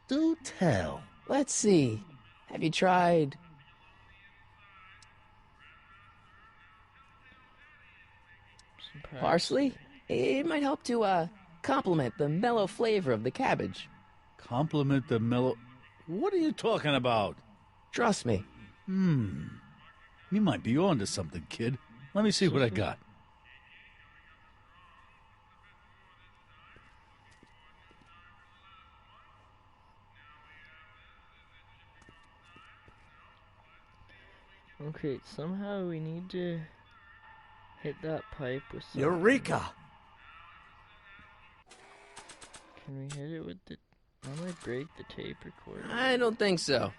[SPEAKER 6] Do tell.
[SPEAKER 7] Let's see. Have you tried...
[SPEAKER 1] Some
[SPEAKER 7] parsley? It might help to, complement the mellow flavor of the cabbage.
[SPEAKER 6] Compliment the mellow... What are you talking about?
[SPEAKER 7] Trust me.
[SPEAKER 6] You might be on to something, kid. Let me see what I got.
[SPEAKER 1] Okay, somehow we need to hit that pipe with some...
[SPEAKER 3] Eureka!
[SPEAKER 1] Can we hit it with the... I might break the tape recorder.
[SPEAKER 7] I don't think so.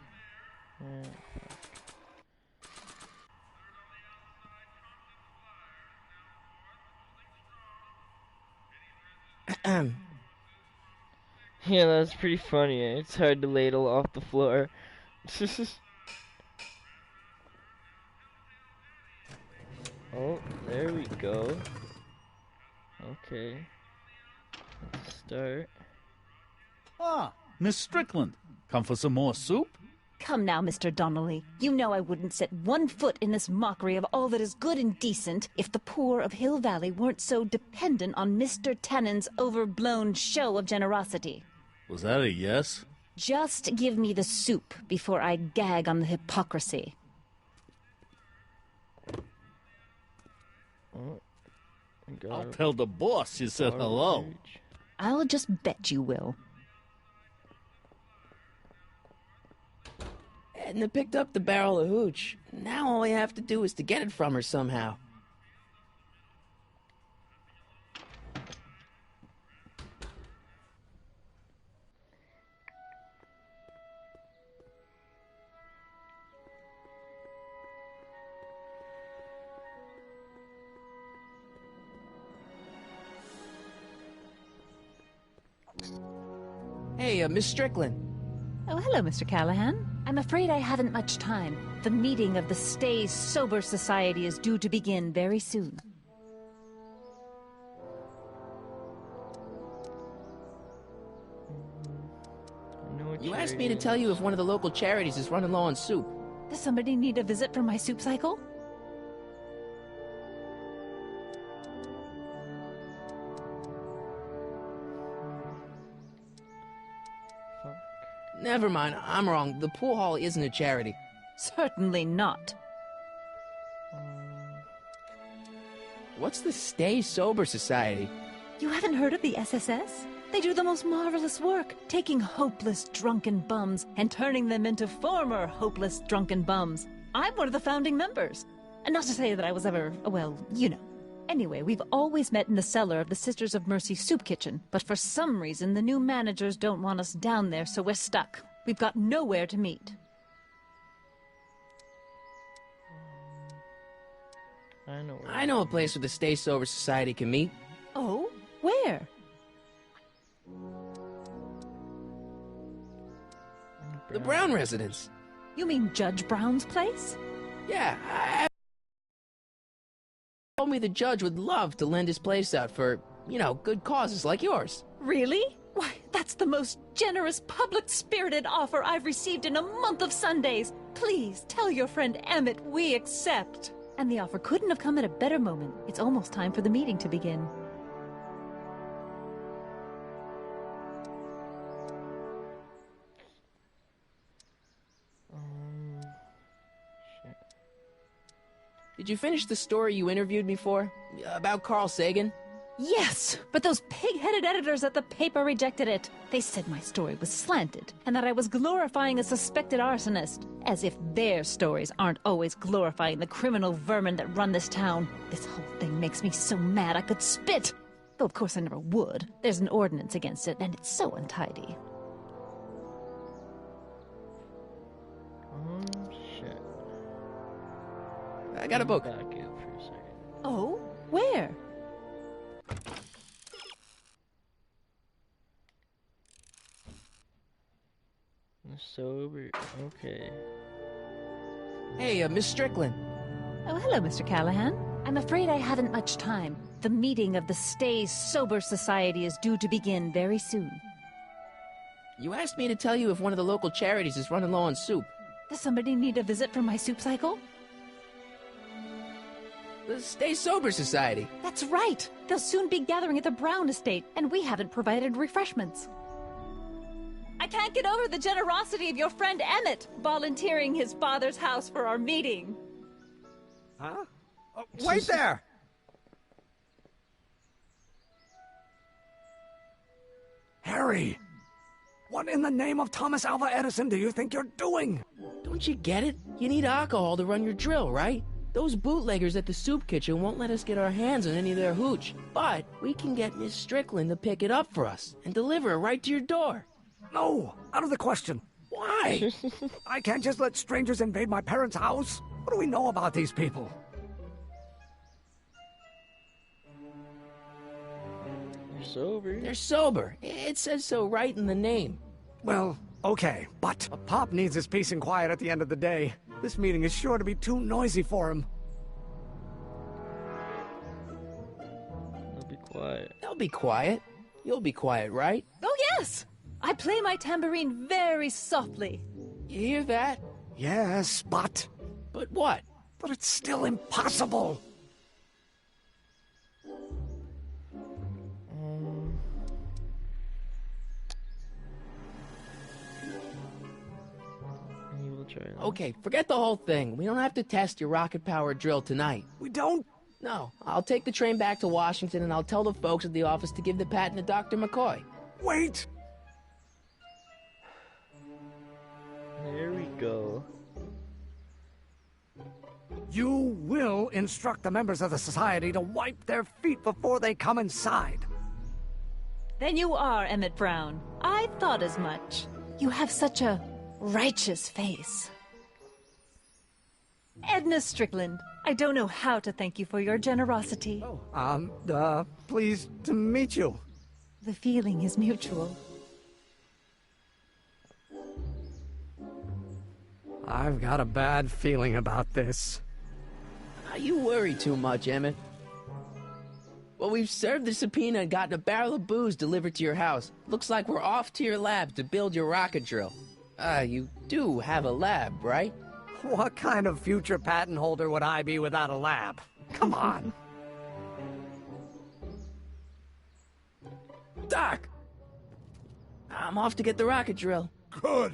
[SPEAKER 1] Yeah. Yeah, that's pretty funny. It's hard to ladle off the floor. Oh, there we go. Okay. Let's start.
[SPEAKER 6] Ah, Miss Strickland. Come for some more soup?
[SPEAKER 10] Come now, Mr. Donnelly. You know I wouldn't set one foot in this mockery of all that is good and decent if the poor of Hill Valley weren't so dependent on Mr. Tannen's overblown show of generosity.
[SPEAKER 6] Was that a yes?
[SPEAKER 10] Just give me the soup before I gag on the hypocrisy.
[SPEAKER 1] Oh,
[SPEAKER 6] I'll tell the boss you said hello.
[SPEAKER 10] I'll just bet you will.
[SPEAKER 7] Edna picked up the barrel of hooch. Now all I have to do is to get it from her somehow. Hey, Miss Strickland.
[SPEAKER 10] Oh, hello, Mr. Callahan. I'm afraid I haven't much time. The meeting of the Stay Sober Society is due to begin very soon.
[SPEAKER 7] You asked me to tell you if one of the local charities is running low on soup.
[SPEAKER 10] Does somebody need a visit from my soup cycle?
[SPEAKER 7] Never mind, I'm wrong. The pool hall isn't a charity.
[SPEAKER 10] Certainly not.
[SPEAKER 7] What's the Stay Sober Society?
[SPEAKER 10] You haven't heard of the SSS? They do the most marvelous work, taking hopeless drunken bums and turning them into former hopeless drunken bums. I'm one of the founding members. And not to say that I was ever, well, you know. Anyway, we've always met in the cellar of the Sisters of Mercy soup kitchen, but for some reason the new managers don't want us down there, so we're stuck. We've got nowhere to meet.
[SPEAKER 7] I know a place where the Stay Sober Society can meet.
[SPEAKER 10] Oh? Where?
[SPEAKER 7] The Brown residence.
[SPEAKER 10] You mean Judge Brown's place?
[SPEAKER 7] Yeah, told me the judge would love to lend his place out for, you know, good causes like yours.
[SPEAKER 10] Really? Why, that's the most generous, public-spirited offer I've received in a month of Sundays. Please, tell your friend Emmett we accept. And the offer couldn't have come at a better moment. It's almost time for the meeting to begin.
[SPEAKER 7] Did you finish the story you interviewed me for? About Carl Sagan?
[SPEAKER 10] Yes, but those pig-headed editors at the paper rejected it. They said my story was slanted, and that I was glorifying a suspected arsonist. As if their stories aren't always glorifying the criminal vermin that run this town. This whole thing makes me so mad I could spit. Though of course I never would. There's an ordinance against it, and it's so untidy.
[SPEAKER 1] Shit.
[SPEAKER 7] I got a book.
[SPEAKER 1] Back up for a second.
[SPEAKER 10] Oh? Where?
[SPEAKER 1] Sober. Okay.
[SPEAKER 7] Hey, Miss Strickland.
[SPEAKER 10] Oh, hello, Mr. Callahan. I'm afraid I haven't much time. The meeting of the Stay Sober Society is due to begin very soon.
[SPEAKER 7] You asked me to tell you if one of the local charities is running low on soup.
[SPEAKER 10] Does somebody need a visit from my soup cycle?
[SPEAKER 7] The Stay Sober Society.
[SPEAKER 10] That's right. They'll soon be gathering at the Brown estate, and we haven't provided refreshments. I can't get over the generosity of your friend Emmett, volunteering his father's house for our meeting.
[SPEAKER 3] Huh? Oh, wait there! Harry! What in the name of Thomas Alva Edison do you think you're doing?
[SPEAKER 7] Don't you get it? You need alcohol to run your drill, right? Those bootleggers at the soup kitchen won't let us get our hands on any of their hooch. But we can get Miss Strickland to pick it up for us and deliver it right to your door.
[SPEAKER 3] No, out of the question. Why? I can't just let strangers invade my parents' house. What do we know about these people?
[SPEAKER 1] They're sober.
[SPEAKER 7] They're sober. It says so right in the name.
[SPEAKER 3] Well, okay, but a Pop needs his peace and quiet at the end of the day. This meeting is sure to be too noisy for him.
[SPEAKER 1] They'll be quiet.
[SPEAKER 7] They'll be quiet. You'll be quiet, right?
[SPEAKER 10] Oh, yes! I play my tambourine very softly.
[SPEAKER 7] You hear that?
[SPEAKER 3] Yes, but...
[SPEAKER 7] But what?
[SPEAKER 3] But it's still impossible.
[SPEAKER 1] We'll try that.
[SPEAKER 7] Okay, forget the whole thing. We don't have to test your rocket-powered drill tonight.
[SPEAKER 3] We don't?
[SPEAKER 7] No, I'll take the train back to Washington and I'll tell the folks at the office to give the patent to Dr. McCoy.
[SPEAKER 3] Wait!
[SPEAKER 1] There we go.
[SPEAKER 3] You will instruct the members of the society to wipe their feet before they come inside.
[SPEAKER 10] Then you are Emmett Brown. I thought as much. You have such a righteous face. Edna Strickland, I don't know how to thank you for your generosity.
[SPEAKER 3] Pleased to meet you.
[SPEAKER 10] The feeling is mutual.
[SPEAKER 3] I've got a bad feeling about this.
[SPEAKER 7] You worry too much, Emmett. Well, we've served the subpoena and gotten a barrel of booze delivered to your house. Looks like we're off to your lab to build your rocket drill. You do have a lab, right?
[SPEAKER 3] What kind of future patent holder would I be without a lab? Come on.
[SPEAKER 7] Doc! I'm off to get the rocket drill.
[SPEAKER 8] Good.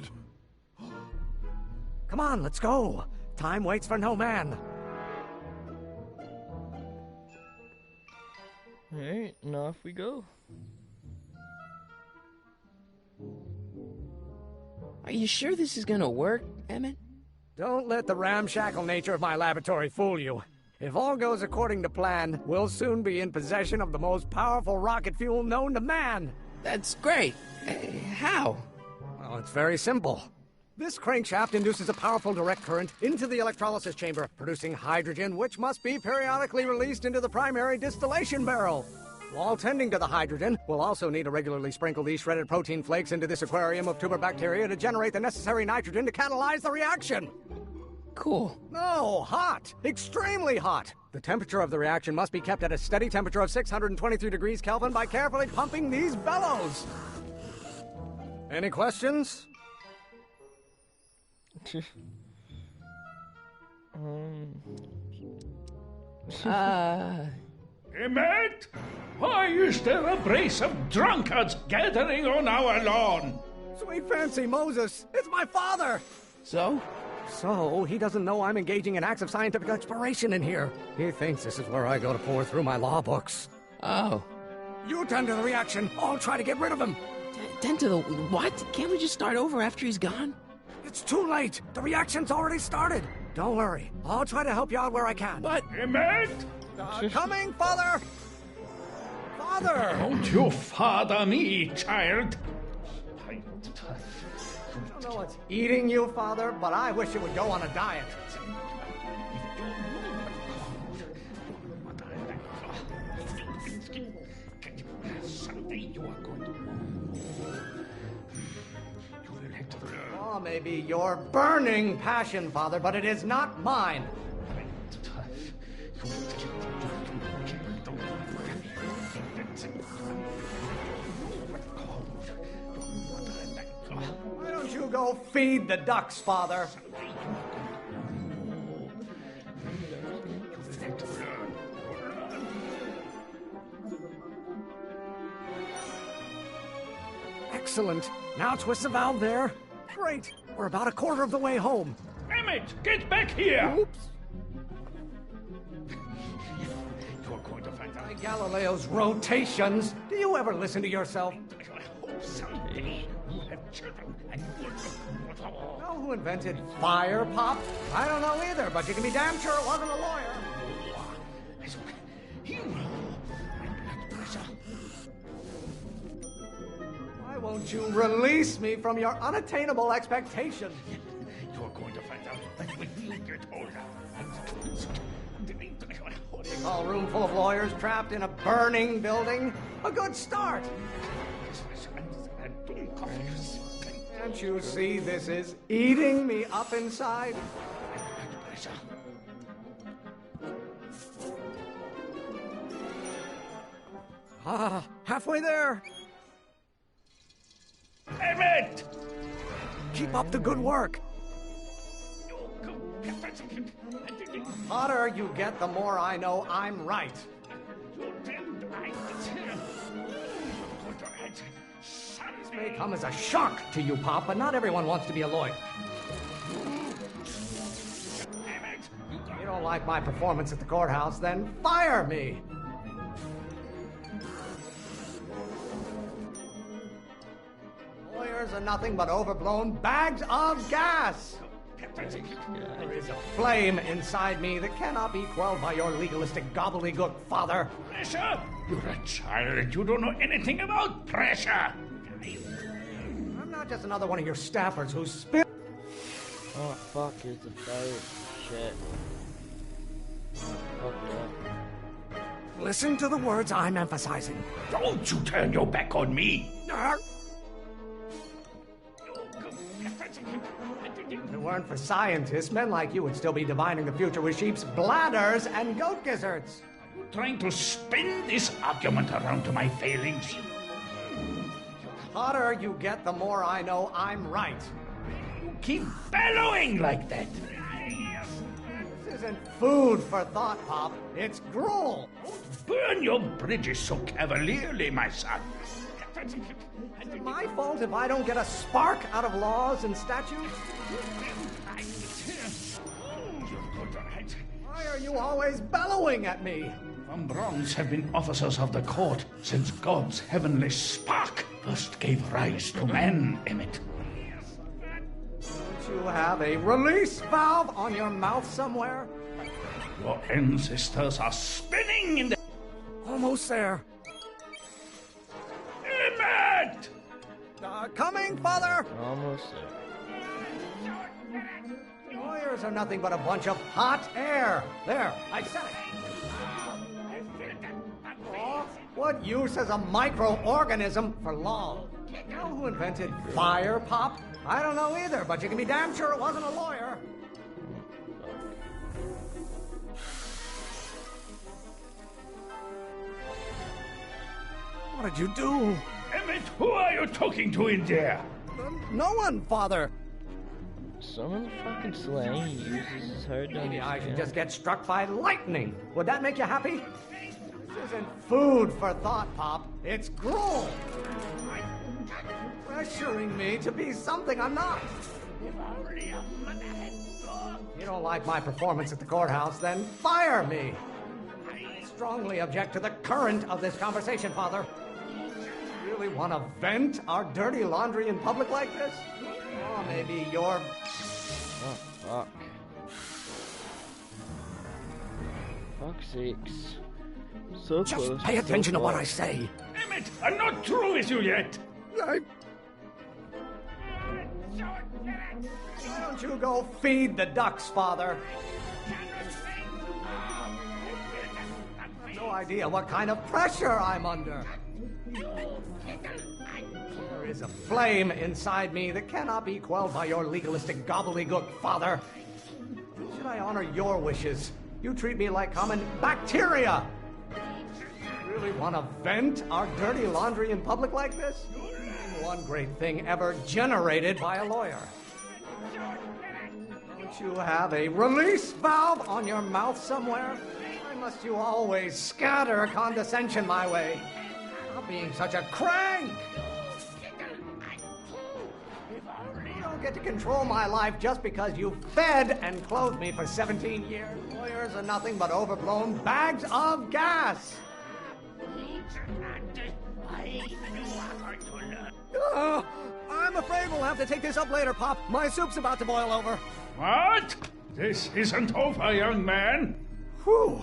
[SPEAKER 3] Come on, let's go. Time waits for no man.
[SPEAKER 1] Alright, and off we go.
[SPEAKER 7] Are you sure this is gonna work, Emmett?
[SPEAKER 3] Don't let the ramshackle nature of my laboratory fool you. If all goes according to plan, we'll soon be in possession of the most powerful rocket fuel known to man.
[SPEAKER 7] That's great. How?
[SPEAKER 3] Well, it's very simple. This crankshaft induces a powerful direct current into the electrolysis chamber, producing hydrogen, which must be periodically released into the primary distillation barrel. While tending to the hydrogen, we'll also need to regularly sprinkle these shredded protein flakes into this aquarium of tuber bacteria to generate the necessary nitrogen to catalyze the reaction.
[SPEAKER 7] Cool.
[SPEAKER 3] No, hot. Extremely hot. The temperature of the reaction must be kept at a steady temperature of 623 degrees Kelvin by carefully pumping these bellows. Any questions?
[SPEAKER 6] Emmett? Why is there a brace of drunkards gathering on our lawn?
[SPEAKER 3] Sweet fancy Moses, it's my father!
[SPEAKER 7] So?
[SPEAKER 3] So, he doesn't know I'm engaging in acts of scientific exploration in here. He thinks this is where I go to pour through my law books.
[SPEAKER 7] Oh.
[SPEAKER 3] You tend to the reaction. I'll try to get rid of him.
[SPEAKER 7] Tend to the what? Can't we just start over after he's gone?
[SPEAKER 3] It's too late. The reaction's already started. Don't worry. I'll try to help you out where I can.
[SPEAKER 7] But...
[SPEAKER 6] Emmett?
[SPEAKER 3] Coming, Father! Father!
[SPEAKER 6] Don't you father me, child.
[SPEAKER 3] I don't know what's eating you, Father, but I wish you would go on a diet.
[SPEAKER 6] Someday you are going to... You will have to learn.
[SPEAKER 3] Oh, maybe your burning passion, Father, but it is not mine. Why don't you go feed the ducks, Father? Excellent. Now twist the valve there. Great. We're about a quarter of the way home.
[SPEAKER 6] Emmett, get back here!
[SPEAKER 3] Oops.
[SPEAKER 6] You're going to find out.
[SPEAKER 3] By Galileo's rotations. Do you ever listen to yourself?
[SPEAKER 6] I hope someday you have children and
[SPEAKER 3] Know who invented fire, Pop? I don't know either, but you can be damn sure it wasn't a lawyer. Why won't you release me from your unattainable expectation?
[SPEAKER 6] You're going to find out that when you get older.
[SPEAKER 3] What do you call a room full of lawyers trapped in a burning building? A good start. Can't you see this is eating me up inside? Ah, halfway there.
[SPEAKER 6] Emmett!
[SPEAKER 3] Keep up the good work. Hotter you get, the more I know I'm right. This may come as a shock to you, Pop, but not everyone wants to be a lawyer. You don't like my performance at the courthouse, then fire me. Lawyers are nothing but overblown bags of gas. There is a flame inside me that cannot be quelled by your legalistic gobbledygook, Father.
[SPEAKER 6] Pressure? You're a child. You don't know anything about pressure.
[SPEAKER 3] I'm not just another one of your staffers who spit.
[SPEAKER 1] Oh fuck, is the fire shit. Fucked up.
[SPEAKER 3] Listen to the words I'm emphasizing.
[SPEAKER 6] Don't you turn your back on me.
[SPEAKER 3] If it weren't for scientists, men like you would still be divining the future with sheep's bladders and goat gizzards.
[SPEAKER 6] Trying to spin this argument around to my failings.
[SPEAKER 3] The hotter you get, the more I know I'm right.
[SPEAKER 6] Keep bellowing like that.
[SPEAKER 3] This isn't food for thought, Pop. It's gruel.
[SPEAKER 6] Burn your bridges so cavalierly, my son.
[SPEAKER 3] Is it my fault if I don't get a spark out of laws and statutes? Why are you always bellowing at me?
[SPEAKER 6] Von Brauns have been officers of the court since God's heavenly spark first gave rise to man, Emmett.
[SPEAKER 3] Don't you have a release valve on your mouth somewhere?
[SPEAKER 6] Your ancestors are spinning in the...
[SPEAKER 3] Almost there.
[SPEAKER 6] Emmett!
[SPEAKER 3] Coming, Father!
[SPEAKER 1] Almost there.
[SPEAKER 3] Lawyers are nothing but a bunch of hot air. There, I said it. Oh, what use is a microorganism for law? You know who invented fire, Pop? I don't know either, but you can be damn sure it wasn't a lawyer. What did you do?
[SPEAKER 6] Emmett, who are you talking to in there?
[SPEAKER 3] No one, Father.
[SPEAKER 1] Some of the fucking slang he uses is hard to
[SPEAKER 3] Maybe I should
[SPEAKER 1] understand.
[SPEAKER 3] just get struck by lightning. Would that make you happy? This isn't food for thought, Pop. It's gruel. Pressuring me to be something I'm not. You don't like my performance at the courthouse, then fire me. I strongly object to the current of this conversation, Father. You really want to vent our dirty laundry in public like this? Or maybe you're...
[SPEAKER 1] Oh, fuck. Fuck's sakes. So
[SPEAKER 3] Just
[SPEAKER 1] close.
[SPEAKER 3] pay attention
[SPEAKER 1] so
[SPEAKER 3] to what
[SPEAKER 1] far.
[SPEAKER 3] I say.
[SPEAKER 6] Emmett, I'm not through with you yet.
[SPEAKER 3] Why don't you go feed the ducks, Father? No idea what kind of pressure I'm under. There is a flame inside me that cannot be quelled by your legalistic gobbledygook, Father. Should I honor your wishes? You treat me like common bacteria. Really want to vent our dirty laundry in public like this? One great thing ever generated by a lawyer. Don't you have a release valve on your mouth somewhere? Why must you always scatter condescension my way? Stop being such a crank! You don't get to control my life just because you fed and clothed me for 17 years. Lawyers are nothing but overblown bags of gas! I'm afraid we'll have to take this up later, Pop. My soup's about to boil over.
[SPEAKER 6] What? This isn't over, young man.
[SPEAKER 3] Whew.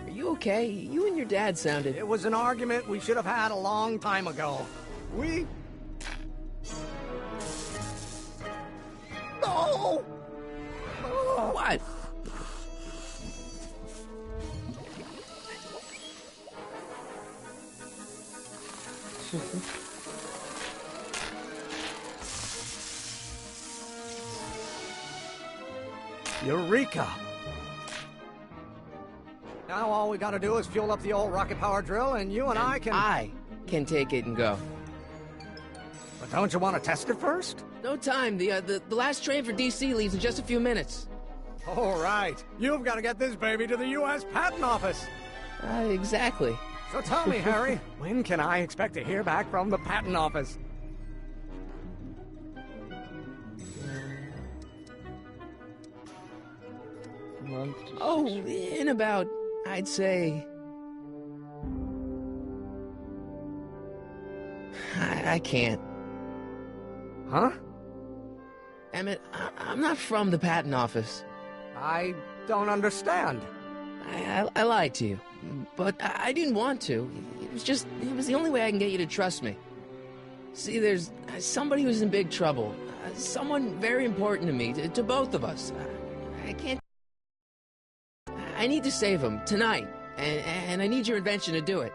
[SPEAKER 7] Are you okay? You and your dad sounded...
[SPEAKER 3] It was an argument we should have had a long time ago. We... No! Oh.
[SPEAKER 7] What?
[SPEAKER 3] Eureka! Now all we gotta do is fuel up the old rocket power drill and you and I can...
[SPEAKER 7] I can take it and go.
[SPEAKER 3] But don't you want to test it first?
[SPEAKER 7] No time. The last train for DC leaves in just a few minutes.
[SPEAKER 3] All right. You've got to get this baby to the U.S. Patent Office.
[SPEAKER 7] Exactly.
[SPEAKER 3] So tell me, Harry, when can I expect to hear back from the Patent Office?
[SPEAKER 1] Month to
[SPEAKER 7] Oh,
[SPEAKER 1] 6 weeks.
[SPEAKER 7] in about, I'd say... I can't.
[SPEAKER 3] Huh?
[SPEAKER 7] Emmett, I'm not from the patent office.
[SPEAKER 3] I don't understand.
[SPEAKER 7] I lied to you, but I didn't want to. It was the only way I can get you to trust me. See, there's somebody who's in big trouble. Someone very important to me, to both of us. I can't... I need to save him, tonight. And I need your invention to do it.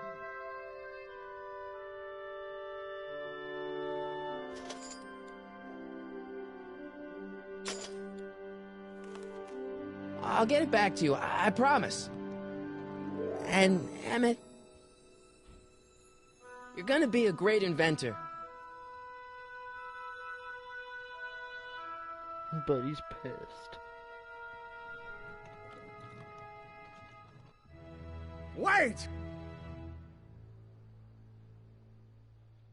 [SPEAKER 7] I'll get it back to you, I promise. And, Emmett, you're gonna be a great inventor.
[SPEAKER 1] But he's pissed.
[SPEAKER 3] Wait!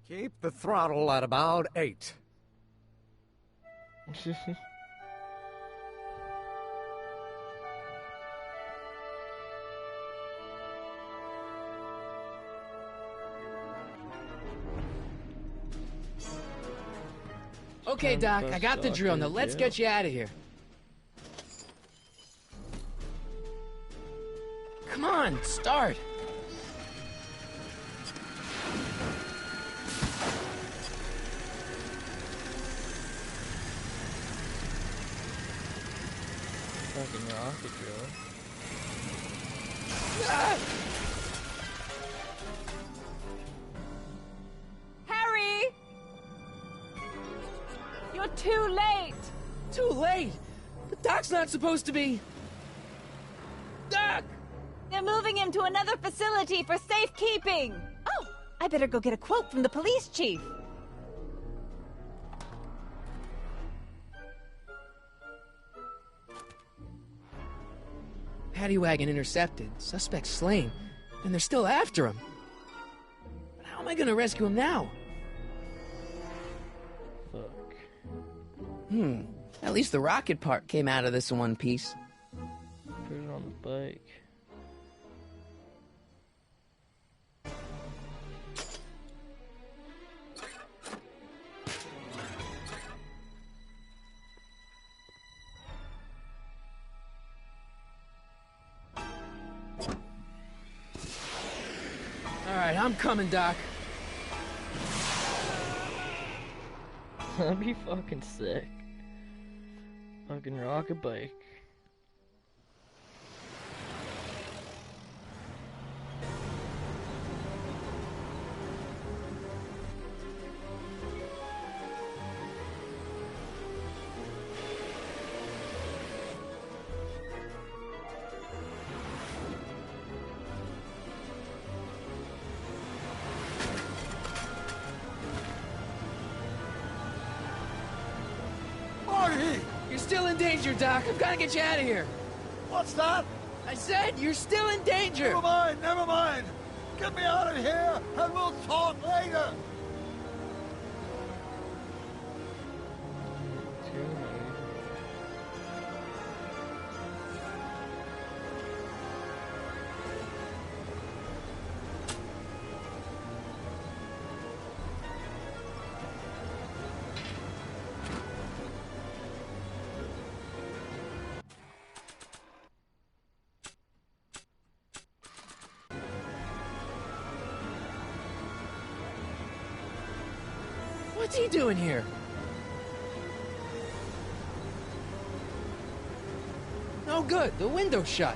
[SPEAKER 3] Keep the throttle at about 8.
[SPEAKER 7] Okay, Doc, I got the drill. Now let's get you out of here. Come on, start.
[SPEAKER 1] Fucking rocket drill.
[SPEAKER 7] Ah!
[SPEAKER 11] Harry! You're too late!
[SPEAKER 7] Too late? But Doc's not supposed to be... Doc!
[SPEAKER 11] They're moving him to another facility for safekeeping! Oh, I better go get a quote from the police chief.
[SPEAKER 7] Paddy wagon intercepted. Suspect slain. And they're still after him. But how am I gonna rescue him now?
[SPEAKER 1] Fuck.
[SPEAKER 7] At least the rocket part came out of this in one piece.
[SPEAKER 1] Put it on the bike.
[SPEAKER 7] Alright, I'm coming, Doc.
[SPEAKER 1] That'd be fucking sick. Fucking rocket bike.
[SPEAKER 7] You're still in danger, Doc. I've got to get you out of here.
[SPEAKER 8] What's that?
[SPEAKER 7] I said you're still in danger.
[SPEAKER 8] Never mind, never mind. Get me out of here, and we'll talk later.
[SPEAKER 7] What's he doing here? No good. The window's shut.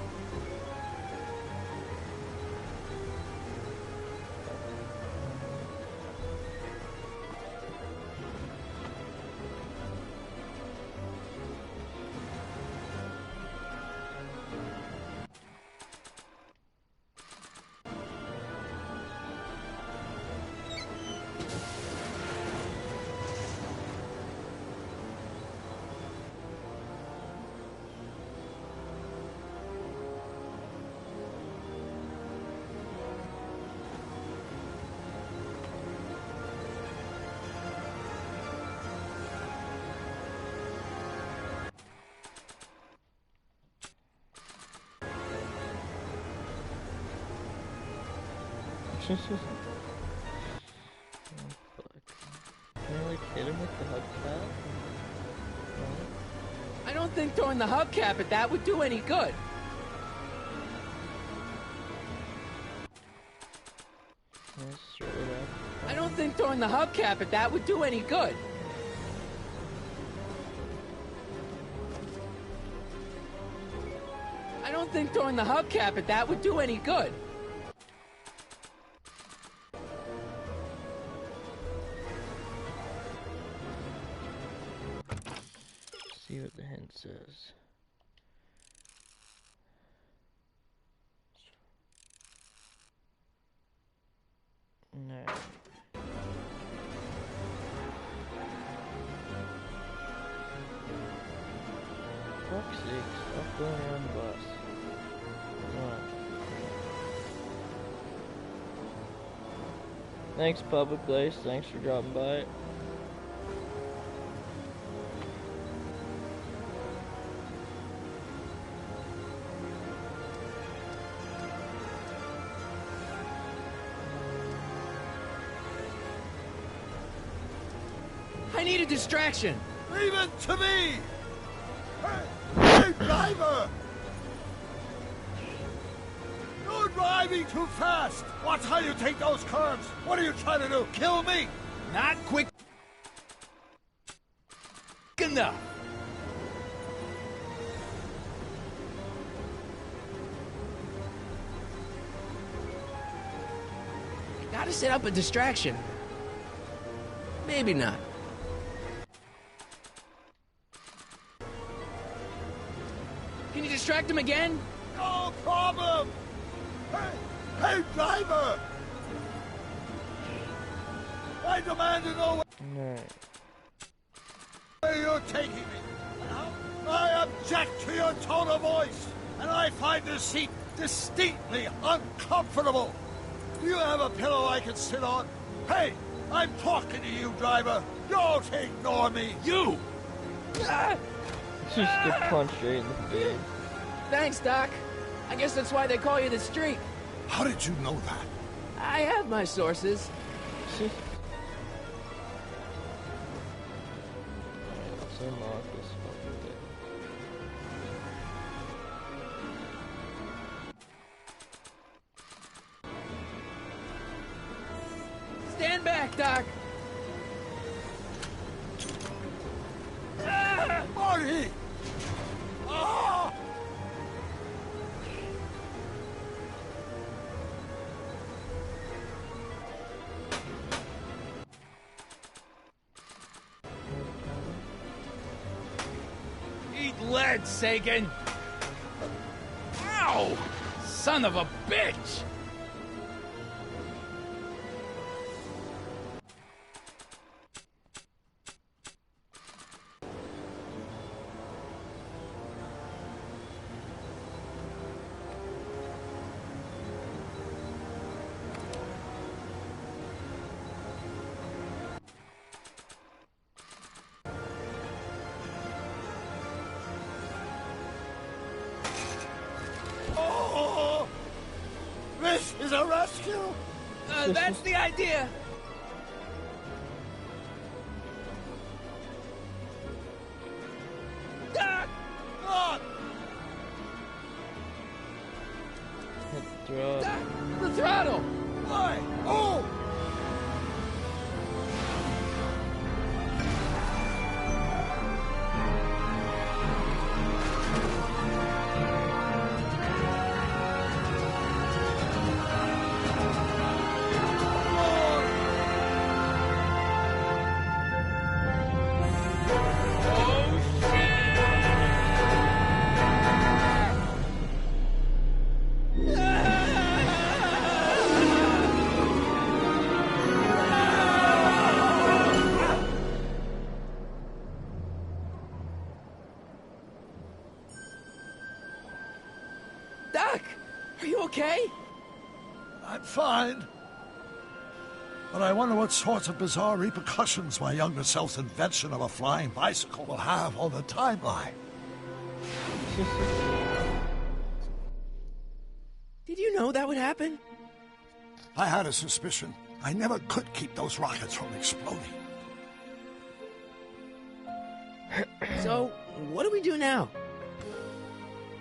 [SPEAKER 1] Oh, fuck. Can I like hit him with the hubcap? No?
[SPEAKER 7] I don't think throwing the hubcap at that would do any good.
[SPEAKER 1] Let's throw it up.
[SPEAKER 7] I don't think throwing the hubcap at that would do any good. I don't think throwing the hubcap at that would do any good.
[SPEAKER 1] See what the hint says. No. Fuck's sake, stop going around the bus. Thanks, Public Place. Thanks for dropping by.
[SPEAKER 7] I need a distraction.
[SPEAKER 8] Leave it to me! Hey, driver! You're driving too fast! Watch how you take those curves! What are you trying to do? Kill me?
[SPEAKER 2] Not quick enough.
[SPEAKER 7] Gotta set up a distraction. Maybe not. Can you distract him again?
[SPEAKER 8] No problem! Hey, driver! I demand to know
[SPEAKER 1] No.
[SPEAKER 8] where you're taking me. I object to your tone of voice, and I find this seat distinctly uncomfortable. Do you have a pillow I can sit on? Hey, I'm talking to you, driver. Don't ignore me.
[SPEAKER 2] You!
[SPEAKER 1] Just get punched right in the face.
[SPEAKER 7] Thanks, Doc. I guess that's why they call you the Streak.
[SPEAKER 8] How did you know that?
[SPEAKER 7] I have my sources.
[SPEAKER 1] Alright, let's unlock this fucking thing.
[SPEAKER 7] Stand back, Doc.
[SPEAKER 8] Marty! Ah!
[SPEAKER 2] Eat lead, Sagan! Ow! Son of a bitch!
[SPEAKER 8] Oh! This is a rescue!
[SPEAKER 7] That's the idea. Doc!
[SPEAKER 8] God!
[SPEAKER 7] Doc! The throttle!
[SPEAKER 8] Why? Oh!
[SPEAKER 7] Doc! Are you okay?
[SPEAKER 8] I'm fine. But I wonder what sorts of bizarre repercussions my younger self's invention of a flying bicycle will have on the timeline.
[SPEAKER 7] Did you know that would happen?
[SPEAKER 8] I had a suspicion. I never could keep those rockets from exploding.
[SPEAKER 7] So, what do we do now?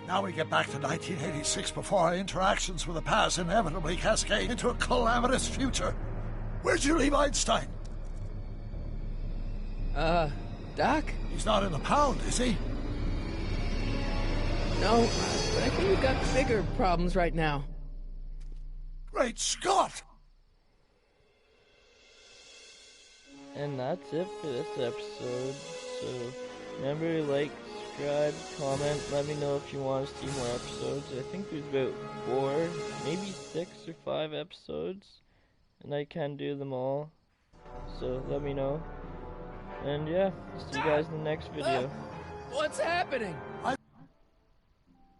[SPEAKER 8] Now we get back to 1986 before our interactions with the past inevitably cascade into a calamitous future. Where'd you leave Einstein?
[SPEAKER 7] Doc?
[SPEAKER 8] He's not in the pound, is he?
[SPEAKER 7] No, but I think we've got bigger problems right now.
[SPEAKER 8] Great Scott!
[SPEAKER 1] And that's it for this episode. So remember to like, subscribe, comment, let me know if you want to see more episodes. I think there's about 4, maybe 6 or 5 episodes, and I can do them all. So let me know. And yeah, see you guys in the next video.
[SPEAKER 7] What's happening?